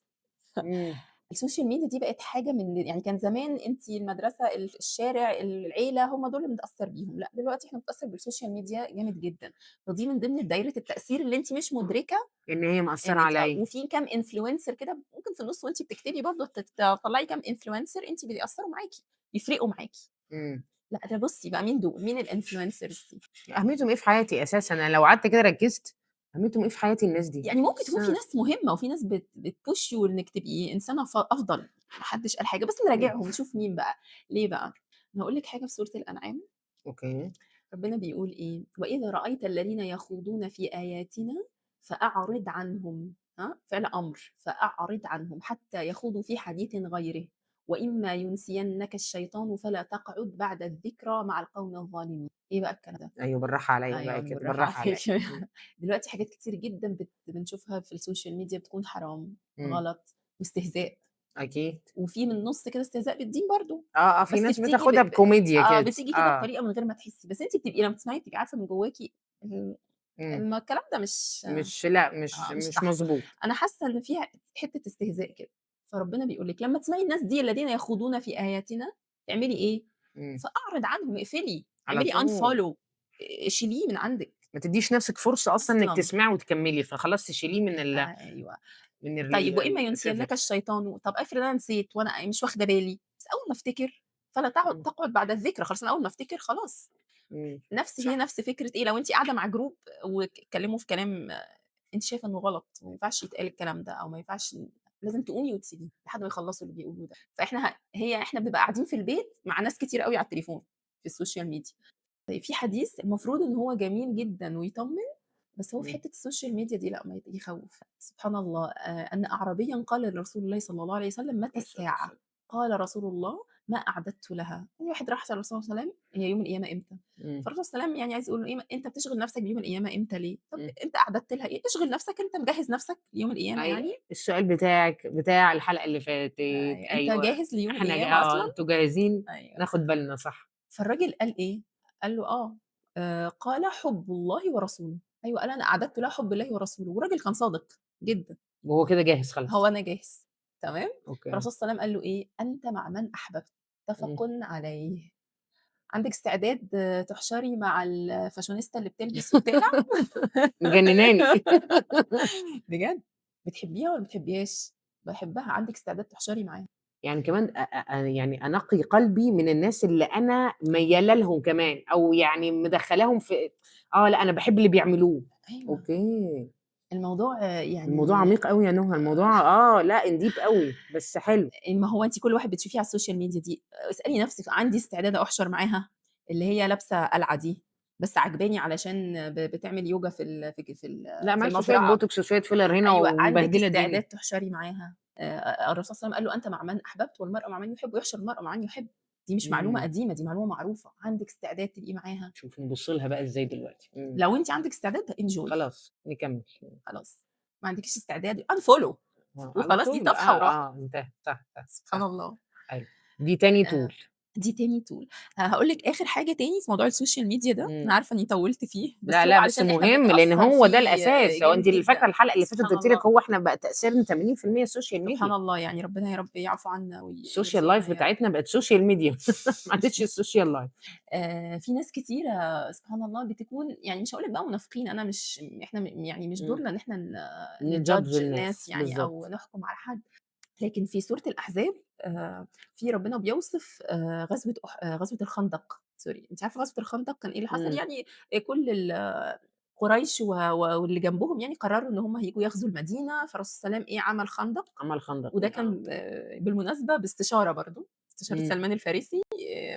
إمم. السوشيال ميديا دي بقت حاجة من يعني كان زمان أنتِ المدرسة، الشارع، العيلة، هم دول اللي بنتأثّر بيهم، لأ دلوقتي إحنا بنتأثّر بالسوشيال ميديا جامد جدًا، فدي من ضمن دايرة التأثير اللي أنتِ مش مدركة إن هي مأثّرة قيمتها. عليَّ. وفي كام influencer كده ممكن في النُص وأنتِ بتكتبي برضه تطلّعي كام influencer أنتِ بيأثّروا معاكِ، يفرقوا معاكِ. إمم. لأ ده بُصّي بقى مين دول، مين الinfluencers دي؟ أهميتهم إيه في حياتي أساسًا؟ أنا لو قعدت كده ركزت، أهميتهم إيه في حياتي الناس دي؟ يعني ممكن بس تكون في ناس مهمة وفي ناس بتpush you إنِّك تبقي إنسانة أفضل، ما حدش قال حاجة، بس إمم. نراجعهم نشوف مين بقى. ليه بقى؟ أنا هاقول لِك حاجة في سورة الأنعام، أوكي. ربنا بيقول إيه: "وإذا رأيت الذين يخوضون في آياتنا فأعرض عنهم." ها، فعل أمر، فأعرض عنهم حتى يخوضوا في حديث غيره، وإما ينسينك الشيطان فلا تقعد بعد الذكرى مع القوم الظالمين. إيه بقى الكلام ده؟ أيوه بالراحة عليَّ أيوه بقى أنا كده، بالراحة بالراحة عليَّ. عليكِ. إمم. دلوقتي حاجات كتير جدًا بنشوفها في السوشيال ميديا بتكون حرام، إمم. غلط، واستهزاء، أكيد. وفي من النُص كده استهزاء بالدين برضه، في بس ناس بتيجي بتاخدها بكوميديا كده. بتيجي كده بطريقة من غير ما تحسي، بس أنتِ بتبقي لمّا تسمعي بتبقي عارفة من جواكِ ال إمم. الكلام ده مش لأ، مش مش صح. مضبوط. أنا حاسة إن فيها حتة استهزاء كده، فربنا بيقول لِك لمّا تسمعي الناس دي الذين يخوضون في آياتنا تعملي إيه؟ إمم. فأعرض عنهم، اقفلي، على اعملي طول. unfollow، شيليه من عندِك ما تدّيش نَفْسِك فرصة أصلًا إنِّك أصلًا. تسمعي وتكمّلي، فخلاص تشيليه أيوه. من طيب وإما الريفر. ينسينك الشيطان، طب افرض أنا نسيت وأنا مش واخدة بالي، بس أول ما أفتكر فلا إمم. تقعد بعد الذكرى، خلاص أنا أول ما أفتكر خلاص. إمم. هي صح. نفس فكرة إيه، لو أنتِ قاعدة مع جروب واتكلموا في كلام أنتِ شايفة إنه غلط، ما ينفعش يتقال الكلام ده، أو ما ينفعش لازم تقومي وتسيبيه لحد ما يخلصوا اللي بيقولوه ده. فإحنا إحنا بنبقى قاعدين في البيت مع ناس كتير أوي على التليفون، في السوشيال ميديا. طيب في حديث المفروض إن هو جميل جدًا ويطمن، بس هو في إمم. حتة السوشيال ميديا دي لأ، ما يخوّف. سبحان الله، أن أعرابيًا قال لرسول الله صلى الله عليه وسلم: "متى عليه الصلاة الساعة؟" والسلام. قال رسول الله: "ما أعددت لها." يعني واحد راح يسأل الرسول صلى الله عليه وسلم: "هي يوم القيامة إمتى؟" إمم. فالرسول صلى الله عليه وسلم يعني عايز يقول له إيه: "أنت بتشغل نفسك بيوم القيامة إمتى ليه؟ طب إمم. أنت أعددت لها إيه؟ اشغل نفسك، أنت مجهّز نفسك ليوم القيامة يعني؟ السؤال بتاعِك بتاع الحلقة اللي فاتت. أنت أيوه. جاهز ليوم إحنا القيامة أصلًا؟" أنتم جاهزين؟ أيوه. ناخد بالنا صح. فالراجل قال إيه، قال له: "آه." قال: "حُبّ الله ورسوله." أيوه، قال: "أنا أعددت لها حُبّ الله ورسوله." والراجل كان صادق جدًا. وهو كده جاهز هو خلاص. أنا جاهز، تمام؟ أوكي. فالرسول صلى الله عليه وسلم قال له إيه: "أنت مع من أحببت." إمم. متفقٌ عليه. عندِك استعداد تحشري مع الفاشونيستا اللي بتلبس وبتقلع؟ مجنناني. بجد، بتحبيها والّا ما بتحبيهاش؟ باحبها، عندِك استعداد تحشري معاها. يعني كمان يعني أنقّي قلبي من الناس اللي أنا ميّالة لهم كمان، أو يعني مدخّلاهم في لأ أنا باحب اللي بيعملوه. أيوه، أوكي. الموضوع الموضوع يعني عميق أوي يا نُهى، الموضوع لأ deep أوي، بس حلو. ما هو أنتِ كل واحد بتشوفيه على السوشيال ميديا دي، اسألي نفسِك عندي استعداد أحشر معاها؟ اللي هي لابسة قلعة دي، بس عاجباني علشان بتعمل يوجا لأ في معلش شوية المزرعة. بوتوكس وشوية filler هنا أيوه، عندِك ومبهدلة استعداد الدنيا. تحشري معاها. الرسول صلى الله عليه وسلم قال له: "أنت مع من أحببت والمرء مع من يحب." ويحشر المرء مع من يحب، دي مش معلومة إمم. قديمة، دي معلومة معروفة، عندِك استعداد تبقي معاها. شوفي نبُص لها بقى إزاي دلوقتي. إمم. لو أنتِ عندِك استعداد enjoy، خلاص نكمّل. خلاص، ما عندكيش استعداد unfollow على وخلاص دي طول. صفحة وراحت. انتهى. صح، صح، سبحان صح. الله. أيوه. دي تاني آآ tool. دي تاني tool. هاقول لِك آخر حاجة تاني في موضوع السوشيال ميديا ده، إمم. أنا عارفة إني طوّلت فيه، بس لا، هو لأ، بس علشان إحنا مهم، لإن بنتأثّر هو ده فيه الأساس. هو جامد أنتِ فاكرة جدًا، الحلقة اللي فاتت سبحان قُلت لِك الله. هو إحنا بقى تأثيرنا 80% social سبحان media. الله، يعني ربنا يا رب يعفو عنا الsocial ويرزقنا life يا رب. بتاعتنا بقت social media ما عادتش الsocial life. في ناس كتيرة سبحان الله بتكون يعني مش هاقول لك بقى منافقين، أنا مش إحنا يعني مش إمم. دورنا إن إحنا نjudge نjudge الناس الناس، يعني أو بالضبط. نحكم على حد. لكن في سورة الأحزاب في ربنا بيوصف غزوة الخندق، sorry. أنتِ عارفة غزوة الخندق كان إيه اللي حصل؟ إمم. يعني كل قريش واللي جنبهم يعني قرروا إن هم هييجوا يغزوا المدينة، فالرسول صلى الله عليه وسلم عمل خندق. عمل خندق وده آه. كان بالمناسبة باستشارة برضه، استشارة إمم. سلمان الفارسي.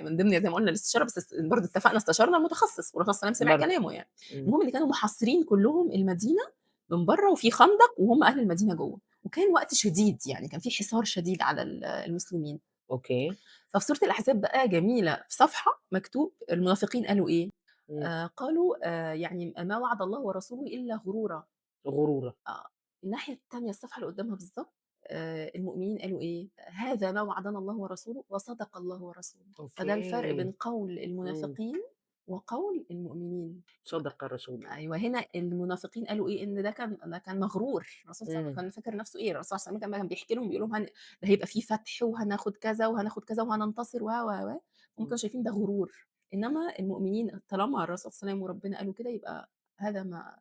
من ضمن زي ما قُلنا الاستشارة، بس برضه اتفقنا استشارنا المتخصص والرسول صلى الله عليه وسلم سمع برضه. كلامه يعني. إمم. المهم إن كانوا محاصرين كلّهم المدينة من برّه وفي خندق وهم أهل المدينة جوّه، وكان وقت شديد، يعني كان في حصار شديد على المسلمين. أوكي. ففي سورة الأحزاب بقى جميلة، في صفحة مكتوب المنافقين قالوا إيه، إمم. قالوا يعني ما وعد الله ورسوله إلا غرورًا. غرورًا. آه. الناحية التانية الصفحة اللي قدّامها بالضبط، المؤمنين قالوا إيه، هذا ما وعدنا الله ورسوله وصدق الله ورسوله. فده الفرق أوكي. بين قول إمم. المنافقين وقول المؤمنين. صدق الرسول. أيوه، هنا المنافقين قالوا إيه، إن ده كان مغرور. الرسول صلى الله عليه إمم. وسلم كان فاكر نفسه إيه، الرسول صلى الله عليه وسلم كان بيحكي لهم بيقول لهم ده هيبقى في فتح وهناخد كذا وهناخد كذا وهننتصر و. هم إمم. كانوا شايفين ده غرور. إنما المؤمنين طالما الرسول صلى الله عليه وسلم وربنا قالوا كده يبقى هذا ما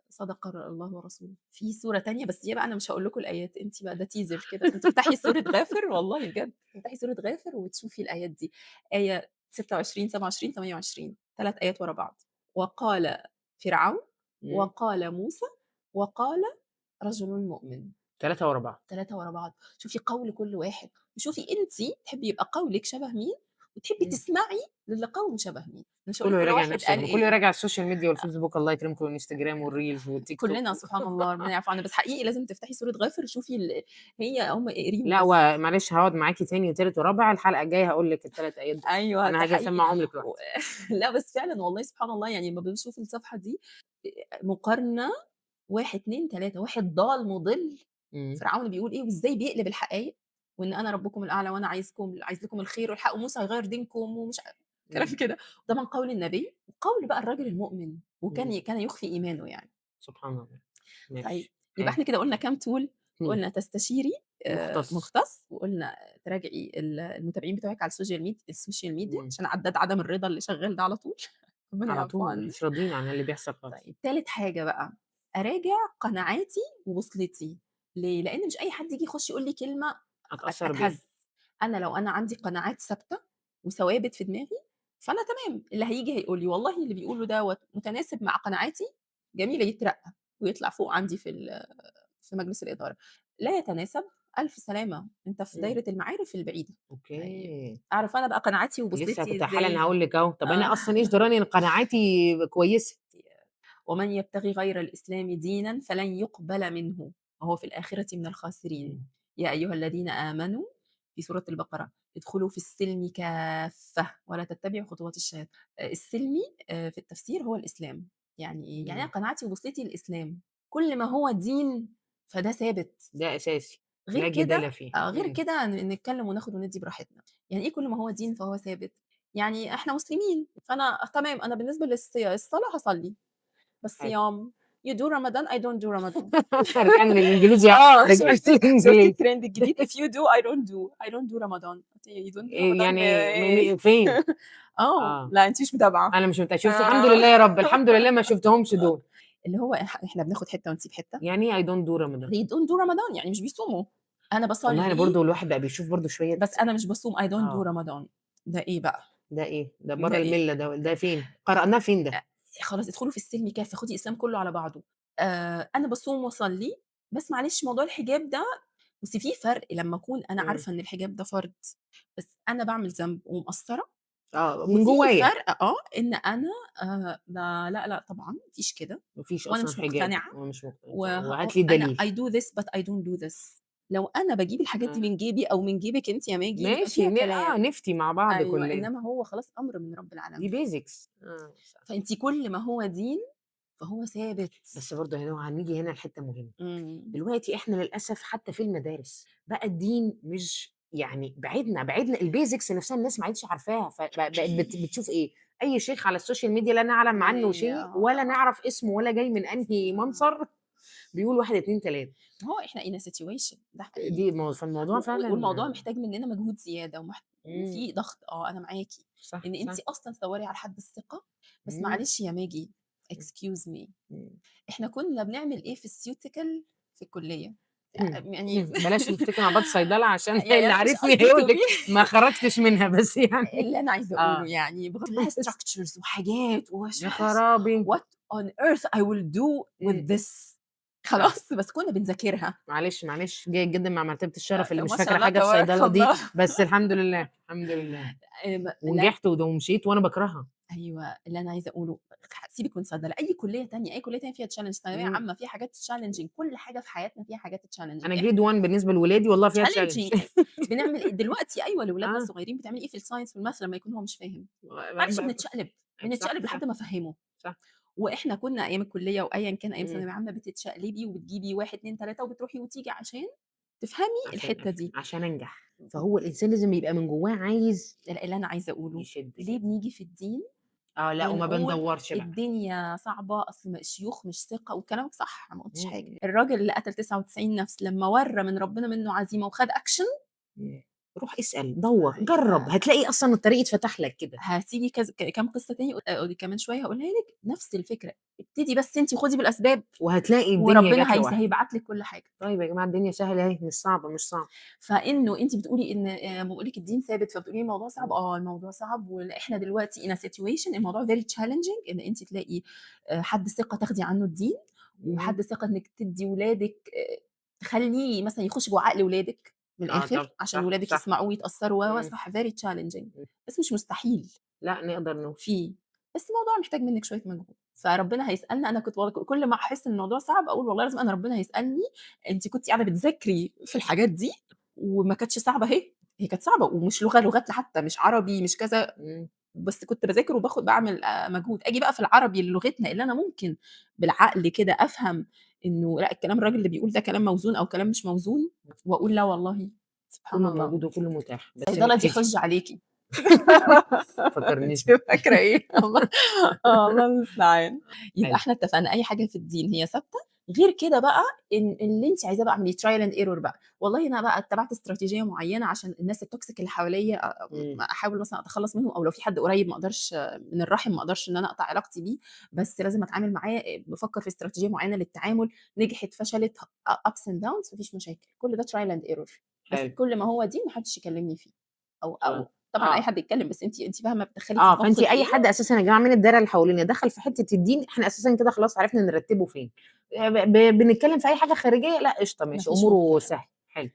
صدق الله ورسوله. في سورة تانية بس دي بقى أنا مش هاقول لكم الآيات، أنتِ بقى ده teaser كده عشان تفتحي سورة غافر، والله بجد تفتحي سورة غافر وتشوفي الآيات دي. آية 26، 27، 28، 3 آيات ورا بعض. وقال فرعون، إمم. وقال موسى، وقال رجل مؤمن. 3 ورا بعض. 3 ورا بعض. شوفي قول كل واحد، وشوفي أنتِ تحبي يبقى قولِك شبه مين، وتحبي إمم. تسمعي للي قوله شبه مين. مش هاقول لِك كله كل يراجع واحد نفسه يا قال جماعة، كله إيه. يراجع السوشيال ميديا والفيسبوك الله يكرمكم والإنستجرام والريلز والتيك توك كلنا سبحان الله ربنا يعفو عنا، بس حقيقي لازم تفتحي سورة غافر شوفي هم اقريهم لأ، بس. ومعلش هاقعد معاكِ تاني وتالت ورابع، الحلقة الجاية هاقول لِك ال3 آيات دول، أيوه أنا ده هاجي حقيقي. أسمّعهم لِك و لوحدي. لأ بس فعلًا والله سبحان الله، يعني لمّا بنشوف الصفحة دي مقارنة 1، 2، 3، واحد ضال مُضِل. إمم. فرعون بيقول إيه وإزاي بيقلب الحقايق، وإن أنا ربكم الأعلى وأنا عايز لكم الخير والحق وموسى هيغيّر دينكم ومش كلام إمم. كده. ده من قول النبي، وقول بقى الراجل المؤمن، إمم. كان يخفي إيمانه يعني. سبحان الله. طيب ماشي. يبقى إحنا كده قُلنا كام tool. إمم. قُلنا تستشيري مختص. مختص، وقُلنا تراجعي المتابعين بتوعِك على السوشيال ميديا إمم. عشان عداد عدم الرضا اللي شغال ده على طول. ربنا على يعفو طول، ما عنا. إحناش راضيين عن اللي بيحصل خالص. طيب تالت حاجة بقى، أراجع قناعاتي وبوصلتي. ليه؟ لإن مش أي حد ييجي يخش يقول لي كلمة أتأثّر بيها. أتهز. أنا لو أنا عندي قناعات ثابتة وثوابت في دماغي، فأنا تمام، اللي هييجي هيقول لي والله اللي بيقوله دوّة متناسب مع قناعاتي، جميل يترقى ويطلع فوق عندي في مجلس الإدارة. لا يتناسب، ألف سلامة، أنت في إمم. دايرة المعارف البعيدة. يعني أوكي. أعرف أنا بقى قناعاتي لسه وبوصلتي كنت حالًا إزاي. هاقول لِك أهو، طَب آه. أنا أصلًا إيش دراني إن قناعاتي كويسة؟ ومن يبتغي غير الإسلام دينًا فلن يُقبل منه وهو في الآخرة من الخاسرين. إمم. يا أيها الذين آمنوا في سورة البقرة ادخلوا في السلم كافة ولا تتبعوا خطوات الشيطان. السلمي في التفسير هو الإسلام. يعني إيه؟ يعني أنا إمم. قناعتي ووصلتي الإسلام، كل ما هو دين فده ثابت. ده أساسي، غير لا كده جدال فيه. غير إمم. كده نتكلم وناخد وندّي براحتنا. يعني إيه كل ما هو دين فهو ثابت؟ يعني إحنا مسلمين، فأنا تمام، أنا بالنسبة الصلاة هاصلّي، بس حلو. صيام you do Ramadan I don't do Ramadan. رجعنا للإنجليزي رجعنا شُفتِ للإنجليزي. الtrend الجديد if you do I don't do Ramadan. you don't do Ramadan يعني إيه؟ فين؟ آه. لأ أنتِ مش متابعة. أنا مش شُفتِ الحمد آه. لله يا رب، الحمد لله ما شُفتهمش دول. اللي هو إحنا بناخد حتّة ونسيب حتّة. يعني إيه I don't do Ramadan؟ they don't do Ramadan يعني مش بيصوموا. أنا والله أنا باصلّي برضه الواحد بقى بيشوف برضه شوية بس أنا مش باصوم I don't do آه. Ramadan. ده إيه بقى؟ ده إيه؟ ده ده برّه إيه؟ المِلّة ده فين؟ قرأناه فين ده؟ خلاص ادخلوا في السلم كافة، خدي الإسلام كله على بعضه. أنا باصوم واصلّي، بس معلش موضوع الحجاب ده بُصّي في فرق لمّا أكون أنا إمم. عارفة إن الحجاب ده فرض، بس أنا باعمل ذنب ومقصّرة، من وفي جوايا. فرق إن أنا لا، لأ طبعًا ما فيش كده، ما فيش وأنا أصلًا مش حجاب مقتنعة، ومش مقتنع وه وهات لي أنا I دليل. do this but I don't do this. لو أنا باجيب الحاجات دي آه. من جيبي أو من جيبِك أنتِ يا ماجي يبقى ماشي فيها كلام. نفتي مع بعض أيوه، كُلّنا. إنما هو خلاص أمر من رب دي العالمين. basics. صح. فأنتِ كل ما هو دين فهو ثابت. بس برضه هنيجي هنا لحتّة مهمة. إمم. دلوقتي إحنا للأسف حتى في المدارس بقى الدين مش يعني بعدنا البيزكس نفسها الناس ما عادش عارفاها، بقت بتشوف إيه، أي شيخ على السوشيال ميديا لا نعلم عنه شيء ولا نعرف اسمه ولا جاي من أنهي منصر، بيقول 1، 2، 3. هو إحنا in a situation ده حقيقي. دي فالموضوع والموضوع فعلًا محتاج مننا مجهود زيادة إمم، وفي ضغط أنا معاكِ، صح، إن صح، أنتِ أصلًا تدوّري على حد الثقة، بس إمم، معلش يا ماجي excuse me إمم. إحنا كنا بنعمل إيه في السيوتيكال في الكلية؟ يعني بلاش نفتكر مع بعض صيدلة عشان يعني اللي أنا مش عارفني قصدي هيقول تقولي لِك ما خرجتش منها بس يعني اللي أنا عايزة أقوله آه. يعني كلّها structures وحاجات يا خرابي! what on earth I will do with إمم، this صح. خلاص، بس كنا بنذاكرها. معلش جيد جدًا مع مرتبة الشرف اللي مش ما شاء فاكرة الله حاجة في تبارك صيدلة دي، الله. بس الحمد لله، الحمد لله. لأ ونجحت ومشيت وأنا باكرهها. أيوه، اللي أنا عايزة أقوله سيبِك من صيدلة، أي كلية تانية، أي كلية تانية فيها challenge، ثانوية إمم. عامة فيها حاجات challenging، كل حاجة في حياتنا فيها حاجات challenging. أنا grade 1 بالنسبة لولادي والله فيها challenge. challenging بنعمل إيه دلوقتي أيوه لولادنا آه. الصغيرين بتعملي إيه في الscience والmath لمّا يكون هو مش فاهم؟ ب معلش ب بنتشقلب، صح، بنتشقلب صح، لحد ما أفهّمه. صح. وإحنا كنا أيام الكلية وأيًا كان أيام إمم. ثانوية عامة بتتشقلبي وبتجيبي 1، 2، 3 وبتروحي وتيجي عشان تفهمي الحتّة دي. عشان أنجح. فهو الإنسان لازم يبقى من جواه عايز اللي أنا عايزة أقوله يشد ليه كده. بنيجي في الدين لأ وما ونقول بندوّرش بقى. الدنيا صعبة، أصل الشيوخ مش ثقة وكلامِك صح، أنا ما قُلتش إمم، حاجة. الراجل اللي قتل 99 نفس لمّا ورّى من ربنا منه عزيمة وخد action إمم. روح اسأل، دوّر، جرّب، يبقى هتلاقي أصلًا الطريق اتفتح لك كده. هتيجي كام قصة تاني كمان شوية هاقولها لِك، نفس الفكرة، ابتدي بس أنتِ خُدي بالأسباب وهتلاقي الدنيا جات وربنا لوحدها. هيبعت لِك كل حاجة. طيب يا جماعة الدنيا سهلة أهي، مش صعبة، مش صعبة. فإنه أنتِ بتقولي إن باقول لِك الدين ثابت، فبتقولي لي الموضوع صعب، إمم، الموضوع صعب وإحنا دلوقتي in a situation الموضوع very challenging إن أنتِ تلاقي حد ثقة تاخدي عنه الدين، إمم. وحد ثقة إنِّك تدّي ولادِك تخلّيه مثلًا يخش جوّه عقل ولادِك من طبعًا، الآخر، عشان صح، ولادِك صح. يسمعوه ويتأثّروا إمم، صح very challenging إمم. بس مش مستحيل لأ نقدر نوصل. فيه، بس الموضوع محتاج منِّك شوية مجهود، فربنا هيسألنا أنا كنت كل ما أحس إن الموضوع صعب أقول والله لازم أنا ربنا هيسألني أنتِ كنتِ قاعدة بتذاكري في الحاجات دي وما كانتش صعبة أهي، هي كانت صعبة ومش لغات حتى مش عربي مش كذا، إمم. بس كنت باذاكر باعمل مجهود، آجي بقى في العربي لغتنا اللي أنا ممكن بالعقل كده أفهم إنه لأ الكلام الراجل اللي بيقول ده كلام موزون أو كلام مش موزون، وأقول لا والله سبحان كُلّه الله، موجود وكُلّه متاح، بس الصيدلة دي نبتدي. حُجة عليكِ. ما أنتِ تفكّرنيش فاكرة إيه؟ الله المستعان. يبقى حلو. إحنا اتفقنا أي حاجة في الدين هي ثابتة، غير كده بقى اللي أنتِ عايزاه بقى اعمليه trial and error بقى، والله أنا بقى اتبعت استراتيجية معيّنة عشان الناس الtoxic اللي حواليّا إمم. أحاول مثلًا أتخلّص منهم أو لو في حد قريب ما أقدرش من الرحم ما أقدرش إن أنا أقطع علاقتي بيه، بس لازم أتعامل معاه بافكّر في استراتيجية معيّنة للتعامل، نجحت فشلت ups and downs ما فيش مشاكل، كل ده trial and error بس حلو. كل ما هو دين ما حدش يكلمني فيه، آه. طبعًا أي آه. حد يتكلم بس أنتِ فاهمة بتدخّلي في فأنتِ مخِّك أي إيه. حد أساسًا يا جماعة من الدايرة اللي حوالينا دخل في حتّة الدين، إحنا أساسًا كده خلاص عرفنا نرتّبه فين. بنتكلّم في أي حاجة خارجية، لأ قشطة ما ماشي، فيش أموره مشكلة، سهل. حلو،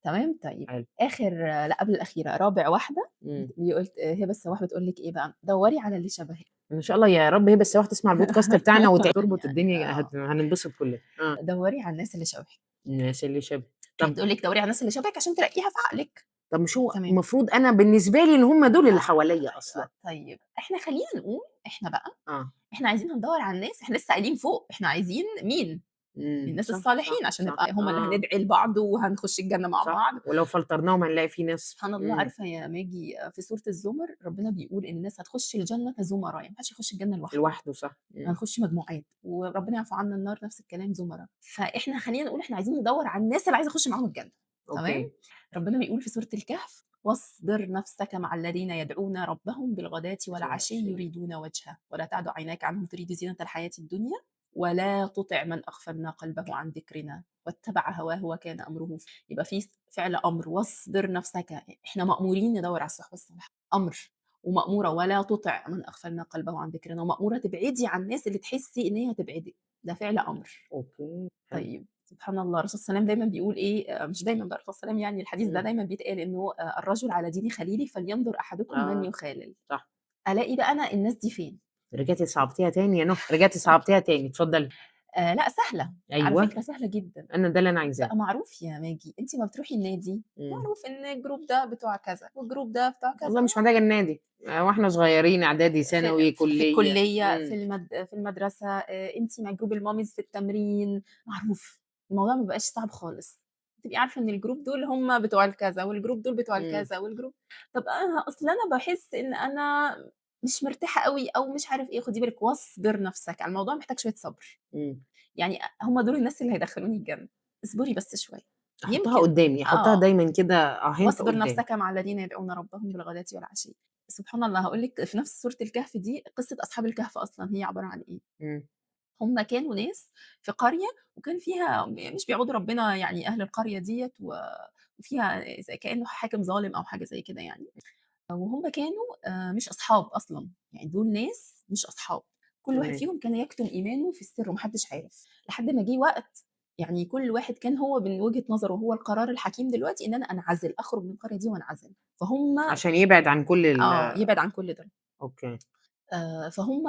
تمام، طيب حلو. آخر لأ قبل الأخيرة، رابع واحدة إمم. قُلت هبة السواح بتقول لِك إيه بقى، دَوّري على اللي شبهِك. إن شاء الله يا رب هي بس واحدة تسمع البودكاست بتاعنا تربط يعني الدنيا هننبسط كلّنا. دَوّري على الناس اللي شبهِك، الناس اللي شبهي. هي طب بتقول لِك دَوّري على الناس اللي شبهِك عشان ترقّيها في عقلِك، طب مش هو تمام، المفروض أنا بالنسبة لي إن هم دول اللي حواليّا أصلًا. طيب إحنا خلّينا نقول إحنا بقى، آه. إحنا عايزين ندوّر على الناس إحنا لسه قايلين فوق، إحنا عايزين مين؟ الناس صح، صح، الصالحين عشان صح. نبقى هم اللي هندعي لبعض وهنخش الجنة مع صح. بعض. ولو فلترناهم هنلاقي في ناس سبحان الله عارفة يا ماجي في سورة الزمر ربنا بيقول إن الناس هتخش الجنة زمرا يعني ما حدش يخش الجنة لوحده لوحده صح. هنخش مجموعات وربنا يعفو عنا النار نفس الكلام زمرا فاحنا خلينا نقول احنا عايزين ندور على الناس اللي عايزه اخش معاهم الجنه تمام أوكي. ربنا بيقول في سورة الكهف واصبر نفسك مع الذين يدعون ربهم بالغداة ولا والعشي شيء. يريدون وجهه ولا تعد عيناك عنهم تريد زينة الحياة الدنيا ولا تطع من أغفلنا قلبه عن ذكرنا واتبع هواه وكان أمره يبقى في فعل أمر واصبر نفسك إحنا مأمورين ندور على الصحبة الصالحة أمر ومأمورة ولا تطع من أغفلنا قلبه عن ذكرنا ومأمورة تبعدي عن الناس اللي تحسي إن هي تبعدك ده فعل أمر أوكي. حلو. طيب سبحان الله الرسول صلى الله عليه وسلم دايما بيقول ايه مش دايما بقى الرسول صلى الله عليه وسلم يعني الحديث ده إمم. دايما بيتقال انه الرجل على دين خليله فلينظر احدكم من آه. يخالل صح. الاقي بقى انا الناس دي فين رجعتِ صعبتيها تاني يا نهى، رجعتِ صعبتيها تاني، اتفضلي. لا سهله على أيوه، فكره سهله جدا أنا ده اللي أنا عايزاه. بقى معروف يا ماجي انت ما بتروحي النادي إمم. معروف ان الجروب ده بتوع كذا والجروب ده بتوع والله كذا مش محتاجة النادي، وإحنا صغيرين إعدادي، ثانوي، في كُلّية. الكليه في المدرسه انت مع جروب الماميز في التمرين معروف الموضوع ما بقاش صعب خالص تبقي عارفة إن الجروب دول هم بتوع الكذا، والجروب دول بتوع إمم، الكذا، طب أصل أنا باحس إن أنا مش مرتاحة أوي أو مش عارف إيه، خدي بالِك واصبر نفسك، على الموضوع محتاج شوية صبر، إمم. يعني هم دول الناس اللي هيدخلوني الجنة، اصبري بس شوية، أحطها يمكن قدّامي، أحطها آه. دايمًا كده hint واصبر قدّامي. نفسك مع الذين يدعون ربهم بالغداة والعشي. سبحان الله هاقول لِك في نفس سورة الكهف دي قصة أصحاب الكهف أصلًا هي عبارة عن إيه، إمم، هم كانوا ناس في قرية وكان فيها مش بيعبدوا ربنا يعني أهل القرية ديّة وفيها زي كأنه حاكم ظالم أو حاجة زي كده يعني. وهُم كانوا مش أصحاب أصلًا، يعني دول ناس مش أصحاب، كل واحد تمام. فيهم كان يكتم إيمانه في السر وما حدش عارف، لحد ما جه وقت يعني كل واحد كان هو من وجهة نظره هو القرار الحكيم دلوقتي إن أنا أنعزل، أخرج من القرية دي وأنعزل، فهُم عشان يبعد عن كل يبعد عن كل ده، أوكي. فهُم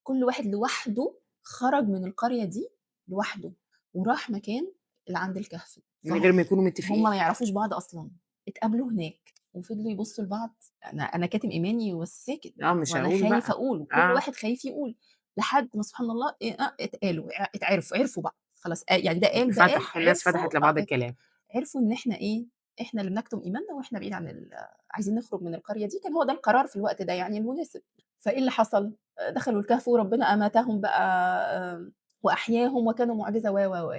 كل واحد لوحده خرج من القرية دي لوحده، وراح مكان اللي عند الكهف، من غير ما يكونوا هُم متفقين. ما يعرفوش بعض أصلًا، اتقابلوا هناك وفضلوا يبصوا لبعض، أنا كاتم إيماني بس ساكت، مش وأنا هاقول خايف بقى. أقول، وكل آه. واحد خايف يقول، لحد ما سبحان الله اتقالوا، عرفوا بعض، خلاص يعني ده قال، الناس عرفوا فتحت لبعض الكلام. عرفوا إن إحنا إيه، إحنا اللي بنكتم إيماننا وإحنا بعيد عن عايزين نخرج من القرية دي، كان هو ده القرار في الوقت ده يعني المناسب، فإيه اللي حصل؟ دخلوا الكهف وربنا أماتهم بقى وأحياهم وكانوا معجزة و.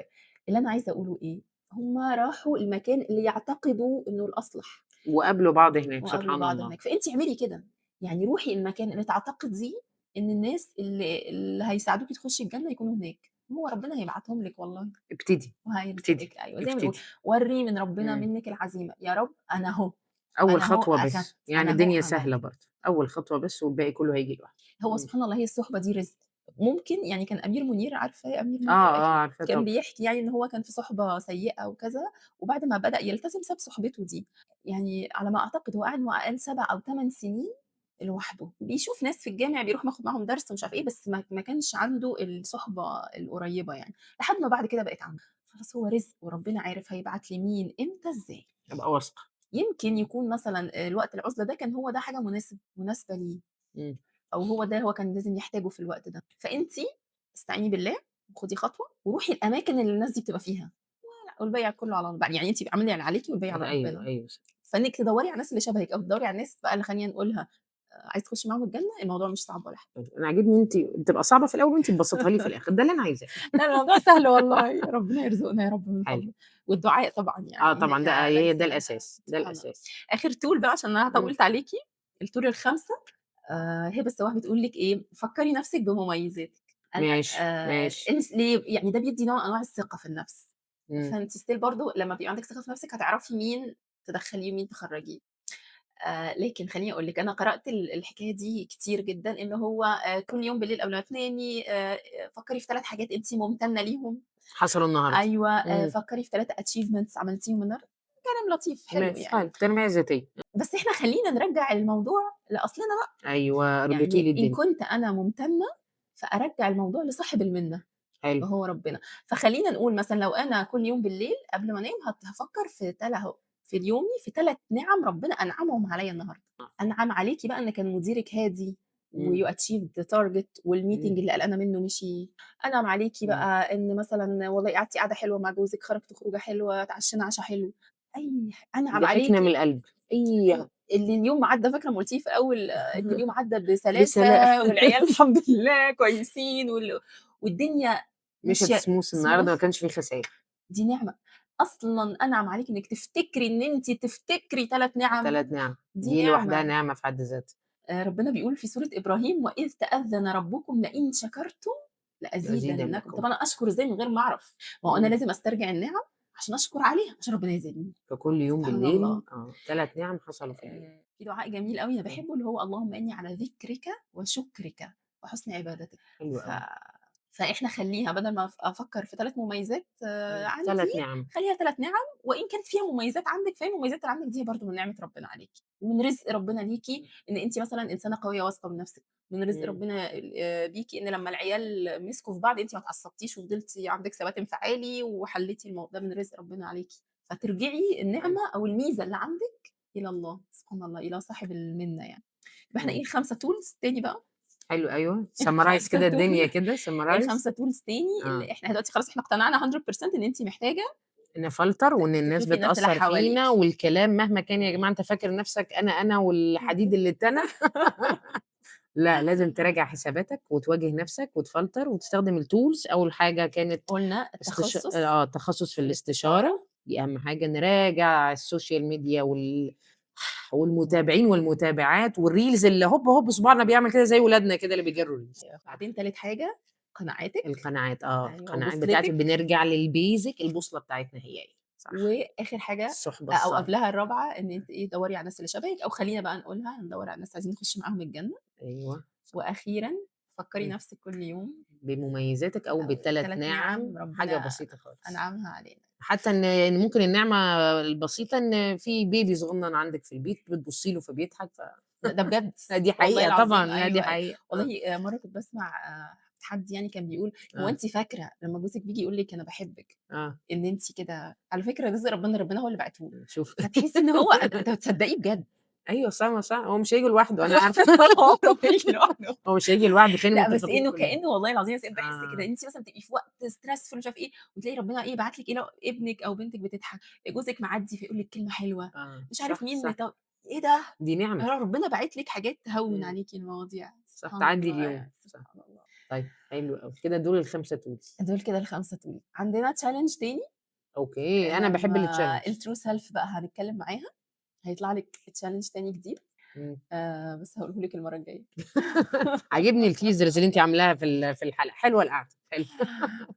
اللي أنا عايزة أقوله إيه، هُم راحوا المكان اللي يعتقدوا إنه الأصلح. وقابلوا بعض هناك، وقابلوا سبحان بعض الله. هناك، فأنتِ اعملي كده، يعني روحي المكان اللي تعتقديه إن الناس اللي هيساعدوكِ تخشي الجنة يكونوا هناك، هو ربنا هيبعتهم لِك والله، ابتدي، ابتدي، وهيرزقِك أيوه، زي ما بنقول ابتدي. ورّي من ربنا إمم. منِّك العزيمة، يا رب أنا أهو، أول أنا أهو خطوة أخدت، بس، يعني أنا أهو الدنيا سهلة عملت. برضه، أول خطوة بس والباقي كله هييجي لوحده. هو إمم. سبحان الله هي الصُحبة دي رزق، ممكن يعني كان أمير منير عارفاه أمير آه، منير آه، أكيد، عارفاه كان طبعًا. بيحكي يعني إن هو كان في صُحبة سيئة وكذا، وبعد ما بدأ يلتزم ساب صُحبته دي، يعني على ما أعتقد هو قعد مع قال 7 أو 8 سنين لوحده، بيشوف ناس في الجامع بيروح بياخد معاهم درس ومش عارف إيه، بس ما كانش عنده الصُحبة القريبة يعني، لحد ما بعد كده بقت عنده، خلاص هو رزق وربنا عارف هيبعت لي مين، إمتى، إزاي، أبقى واثقة. يمكن يكون مثلًا الوقت العُزلة ده كان هو ده حاجة مناسبة ليه. إمم. أو هو ده هو كان لازم يحتاجه في الوقت ده، فأنتِ استعيني بالله وخدي خطوة وروحي الأماكن اللي الناس دي بتبقى فيها، والباقي كله على الله، يعني أنتِ اعملي اللي عليكِ والباقي على أيوه، ربنا، أيوه فإنِّك تدوّري على الناس اللي شبهِك أو تدوّري على الناس بقى اللي خلّينا نقولها عايزة تخشي معاهم الجنة، الموضوع مش صعب ولا حاجة. أنا عاجبني أنتِ بتبقى صعبة في الأول وأنتِ تبسّطيها لي في الآخر، ده اللي أنا عايزاه. لا الموضوع سهل والله، ربنا يرزقنا يا رب من حلو. فضله، والدعاء طبعًا آه يعني طبعًا، هي هي ليس ده لها الأساس، ده سبحان الله. الأساس. آخر tool بقى عشان أنا إمم. طوّلت عليكِ، الtool الخامسة هبة السواح بتقول لِك إيه، فكّري نَفْسِك بمميزاتِك. أنا ماشي، ماشي. ليه؟ يعني ده بيدّي نوع من أنواع الثقة في النَفْس، إمم. فأنتِ still برضه لمّا بيبقى عندِك ثقة في نَفْسِك هتعرفي مين تدخّليه ومين تخرّجيه. لكن خلّيني أقول لِك أنا قرأت الحكاية دي كتير جدًا، إن هو كل يوم بالليل قبل ما تنامي فكّري في 3 حاجات أنتِ ممتنة ليهم، حصلوا النهارده. أيوه، إمم. فكّري في 3 achievements عملتيهم النهارده، كلام لطيف حلو ماشي، يعني. حلو، تنمية ذاتية. بس إحنا خلّينا نرجّع الموضوع لأصلنا بقى، أيوه، اربطي لي يعني إن الدنيا. كنت أنا ممتنة، فأرجّع الموضوع لصاحب المِنّة حلو. وهو ربنا، فخلّينا نقول مثلًا لو أنا كل يوم بالليل قبل ما أنام هافكّر في أهو في يومي في 3 نِعَم ربنا أنعمهم عليَّ النهارده، أنعم عليكِ بقى إن كان مديرِك هادي إمم. ويu achieved target والmeeting إمم. اللي قلقانة منه مشي، أنعم عليكِ إمم. بقى إن مثلًا والله قعدتِ قعدة حلوة مع جوزِك، خرجتوا خروجة حلوة، اتعشينا عشا حلو، أنعم عليكِ ضحكنا من القلب. اللي اليوم عدّى فاكرة أمّا قُلتِ لي في الأول إن اليوم عدّى بسلاسة والعيال الحمد لله كويسين والدنيا مشت ماشية smooth النهارده، ما smooth كانش في خساير. دي نعمة، أصلًا أنعم عليكِ إنِّك تفتكري إن أنتِ تفتكري 3 نِعَم، 3 نِعَم، دي دي لوحدها نعمة. نعمة في حد ذاتها. ربنا بيقول في سورة إبراهيم: "وإذ تأذن ربكم لئن شكرتم لأزيدنكم." طَب لأزيدنكم. أنا أشكر إزاي من غير ما أعرف؟ ما هو أنا إمم. لازم أسترجع النِّعَم عشان أشكر عليها، عشان ربنا يزيدني. فكل يوم سبحان بالليل الله. 3 نِعَم حصلوا في اليوم. في دعاء جميل أوي أنا إمم. باحبه اللي هو اللهم إني على ذكرك وشكرك وحسن عبادتك. حلو ف أوي. فإحنا خلّيها بدل ما أفكّر في 3 مميزات إمم. عندي، 3 نِعَم. خلّيها 3 نِعَم، وإن كانت فيها مميزات عندِك فهي المميزات اللي عندِك دي برضه من نعمة ربنا عليكِ، ومن رزق ربنا ليكِ إن أنتِ مثلًا إنسانة قوية واثقة من نفسِك، من رزق إمم. ربنا بيكِ إن لمّا العيال مسكوا في بعض أنتِ ما اتعصبتيش وفضلتِ عندِك ثبات انفعالي وحليتِ ده من رزق ربنا عليكِ، فترجعي حلو. النعمة أو الميزة اللي عندِك إلى الله، سبحان الله، إلى صاحب المنة يعني. يبقى إحنا إيه إمم. ال5 tools تاني بقى؟ حلو أيوه. summarize ال5 كده tool الدنيا كده summarize. ال5 tools تاني اللي آه. إحنا دلوقتي خلاص إحنا اقتنعنا 100% إن أنتِ محتاجة نفلتر وإن الناس تشوفي الناس اللي بتأثّر حواليكِ. فينا والكلام مهما كان يا جماعة أنت فاكر نَفْسك أنا والحديد اللي اتنى لأ، لازم تراجع حساباتك وتواجه نَفْسك وتفلتر وتستخدم الtools. أول حاجة كانت قُلنا التخصُّص التخصُّص في في الاستشارة، دي أهم حاجة. نراجع السوشيال ميديا والمتابعين والمتابعات والreels اللي هوب صباعنا بيعمل كده زي ولادنا كده اللي بيجرّوا الreels. أيوه، بعدين تالت حاجة قناعاتِك، القناعات أيوه، القناعات بتاعتي وبوصلتِك، بنرجع للbasic البوصلة بتاعتنا هي. صح، وآخر حاجة الصُحبة أو الصالحة. قبلها الرابعة إن أنتِ إيه، دَوّري على الناس اللي شبهِك أو خلّينا بقى نقولها ندوّر على الناس عايزين نخُش معاهم الجنة، أيوه، صح. وأخيرًا فكّري إمم. نَفْسِك كل يوم بمميزاتِك أو أو بال3 ال3 نِعَم، نِعَم حاجة ربنا بسيطة خالص. أنعمها علينا. حتى إن ممكن النعمة البسيطة إن في baby صغنّن عندِك في البيت بتبُصّي له فبيضحك ده بجد، لأ دي والله حقيقة طبعًا، العظيم لأ دي أيوه، أيوه. حقيقة. والله مرّة كنت باسمع حد يعني كان بيقول: "هو آه، أنتِ فاكرة لمّا جوزِك بييجي يقول لِك أنا باحبِك آه، إن أنتِ كده على فكرة رزق ربنا، ربنا هو اللي باعته له." شوف فتحسّي إن هو أنتِ هتصدّقيه بجد. أيوه صح، هو مش هييجي لوحده أنا عارفة عمره ما هييجي لوحده. هو مش هييجي لوحده خلّينا لأ، بس متفقين إنه كلّنا. كإنه والله العظيم ساعات باحس كده، آه، أنتِ مثلًا تبقي في وقت stressful مش عارف إيه، وتلاقي ربنا إيه باعت لِك إيه ابنِك أو بنتِك بتضحك، جوزِك معدّي فيقول لِك كلمة حلوة، مش عارف مين صح، إيه ده! دي نعمة. ربنا باعت لِك حاجات تهوّن إمم، عليكِ المواضيع، صح، سبحان تعدّي الله اليوم، يعني، صح. سبحان الله. طيب حلو أوي، كده دول ال5 tools. دول كده ال5 دول. عندنا challenge تاني أوكي، أنا باحب لمّا الchallenge. الtrue self بقى هنتكلم معاها، هيطلع لِك challenge تاني جديد، إمم. بس هاقوله لِك المرّة الجاية. عاجبني الteasers اللي أنتِ عاملاها في الحلقة، حلوة القعدة، حلو.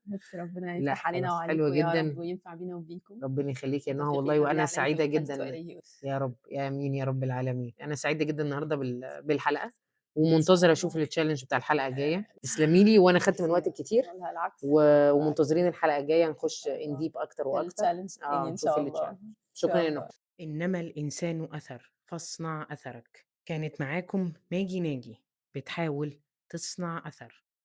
بس ربنا لأ يفتح علينا خلاص، حلو وعليكم يا رب جدًا. وينفع بينا وبيكم، ربنا يخليكِ يا نهى بالتوفيق والله، الجميع وأنا على أنتم سعيدة اهتديتوا جدًا. إليه. يا رب، آمين يا رب العالمين. أنا سعيدة جدًا النهارده بالحلقة، إن شاء ومنتظرة أشوف الله. الchallenge بتاع الحلقة الجاية. تسلمي لي، وأنا خدت من وقتِك كتير، لا العكس، ومنتظرين الحلقة الجاية إن نخش شاء in الله. deep أكتر في وأكتر. الchallenge التاني إن نشوف شاء الله، الchallenge. إن شكرًا شاء يا الله. نهى. إنما الإنسان أثر، فاصنع أثرك. كانت معاكم ماجي ناجي، بتحاول تصنع أثر.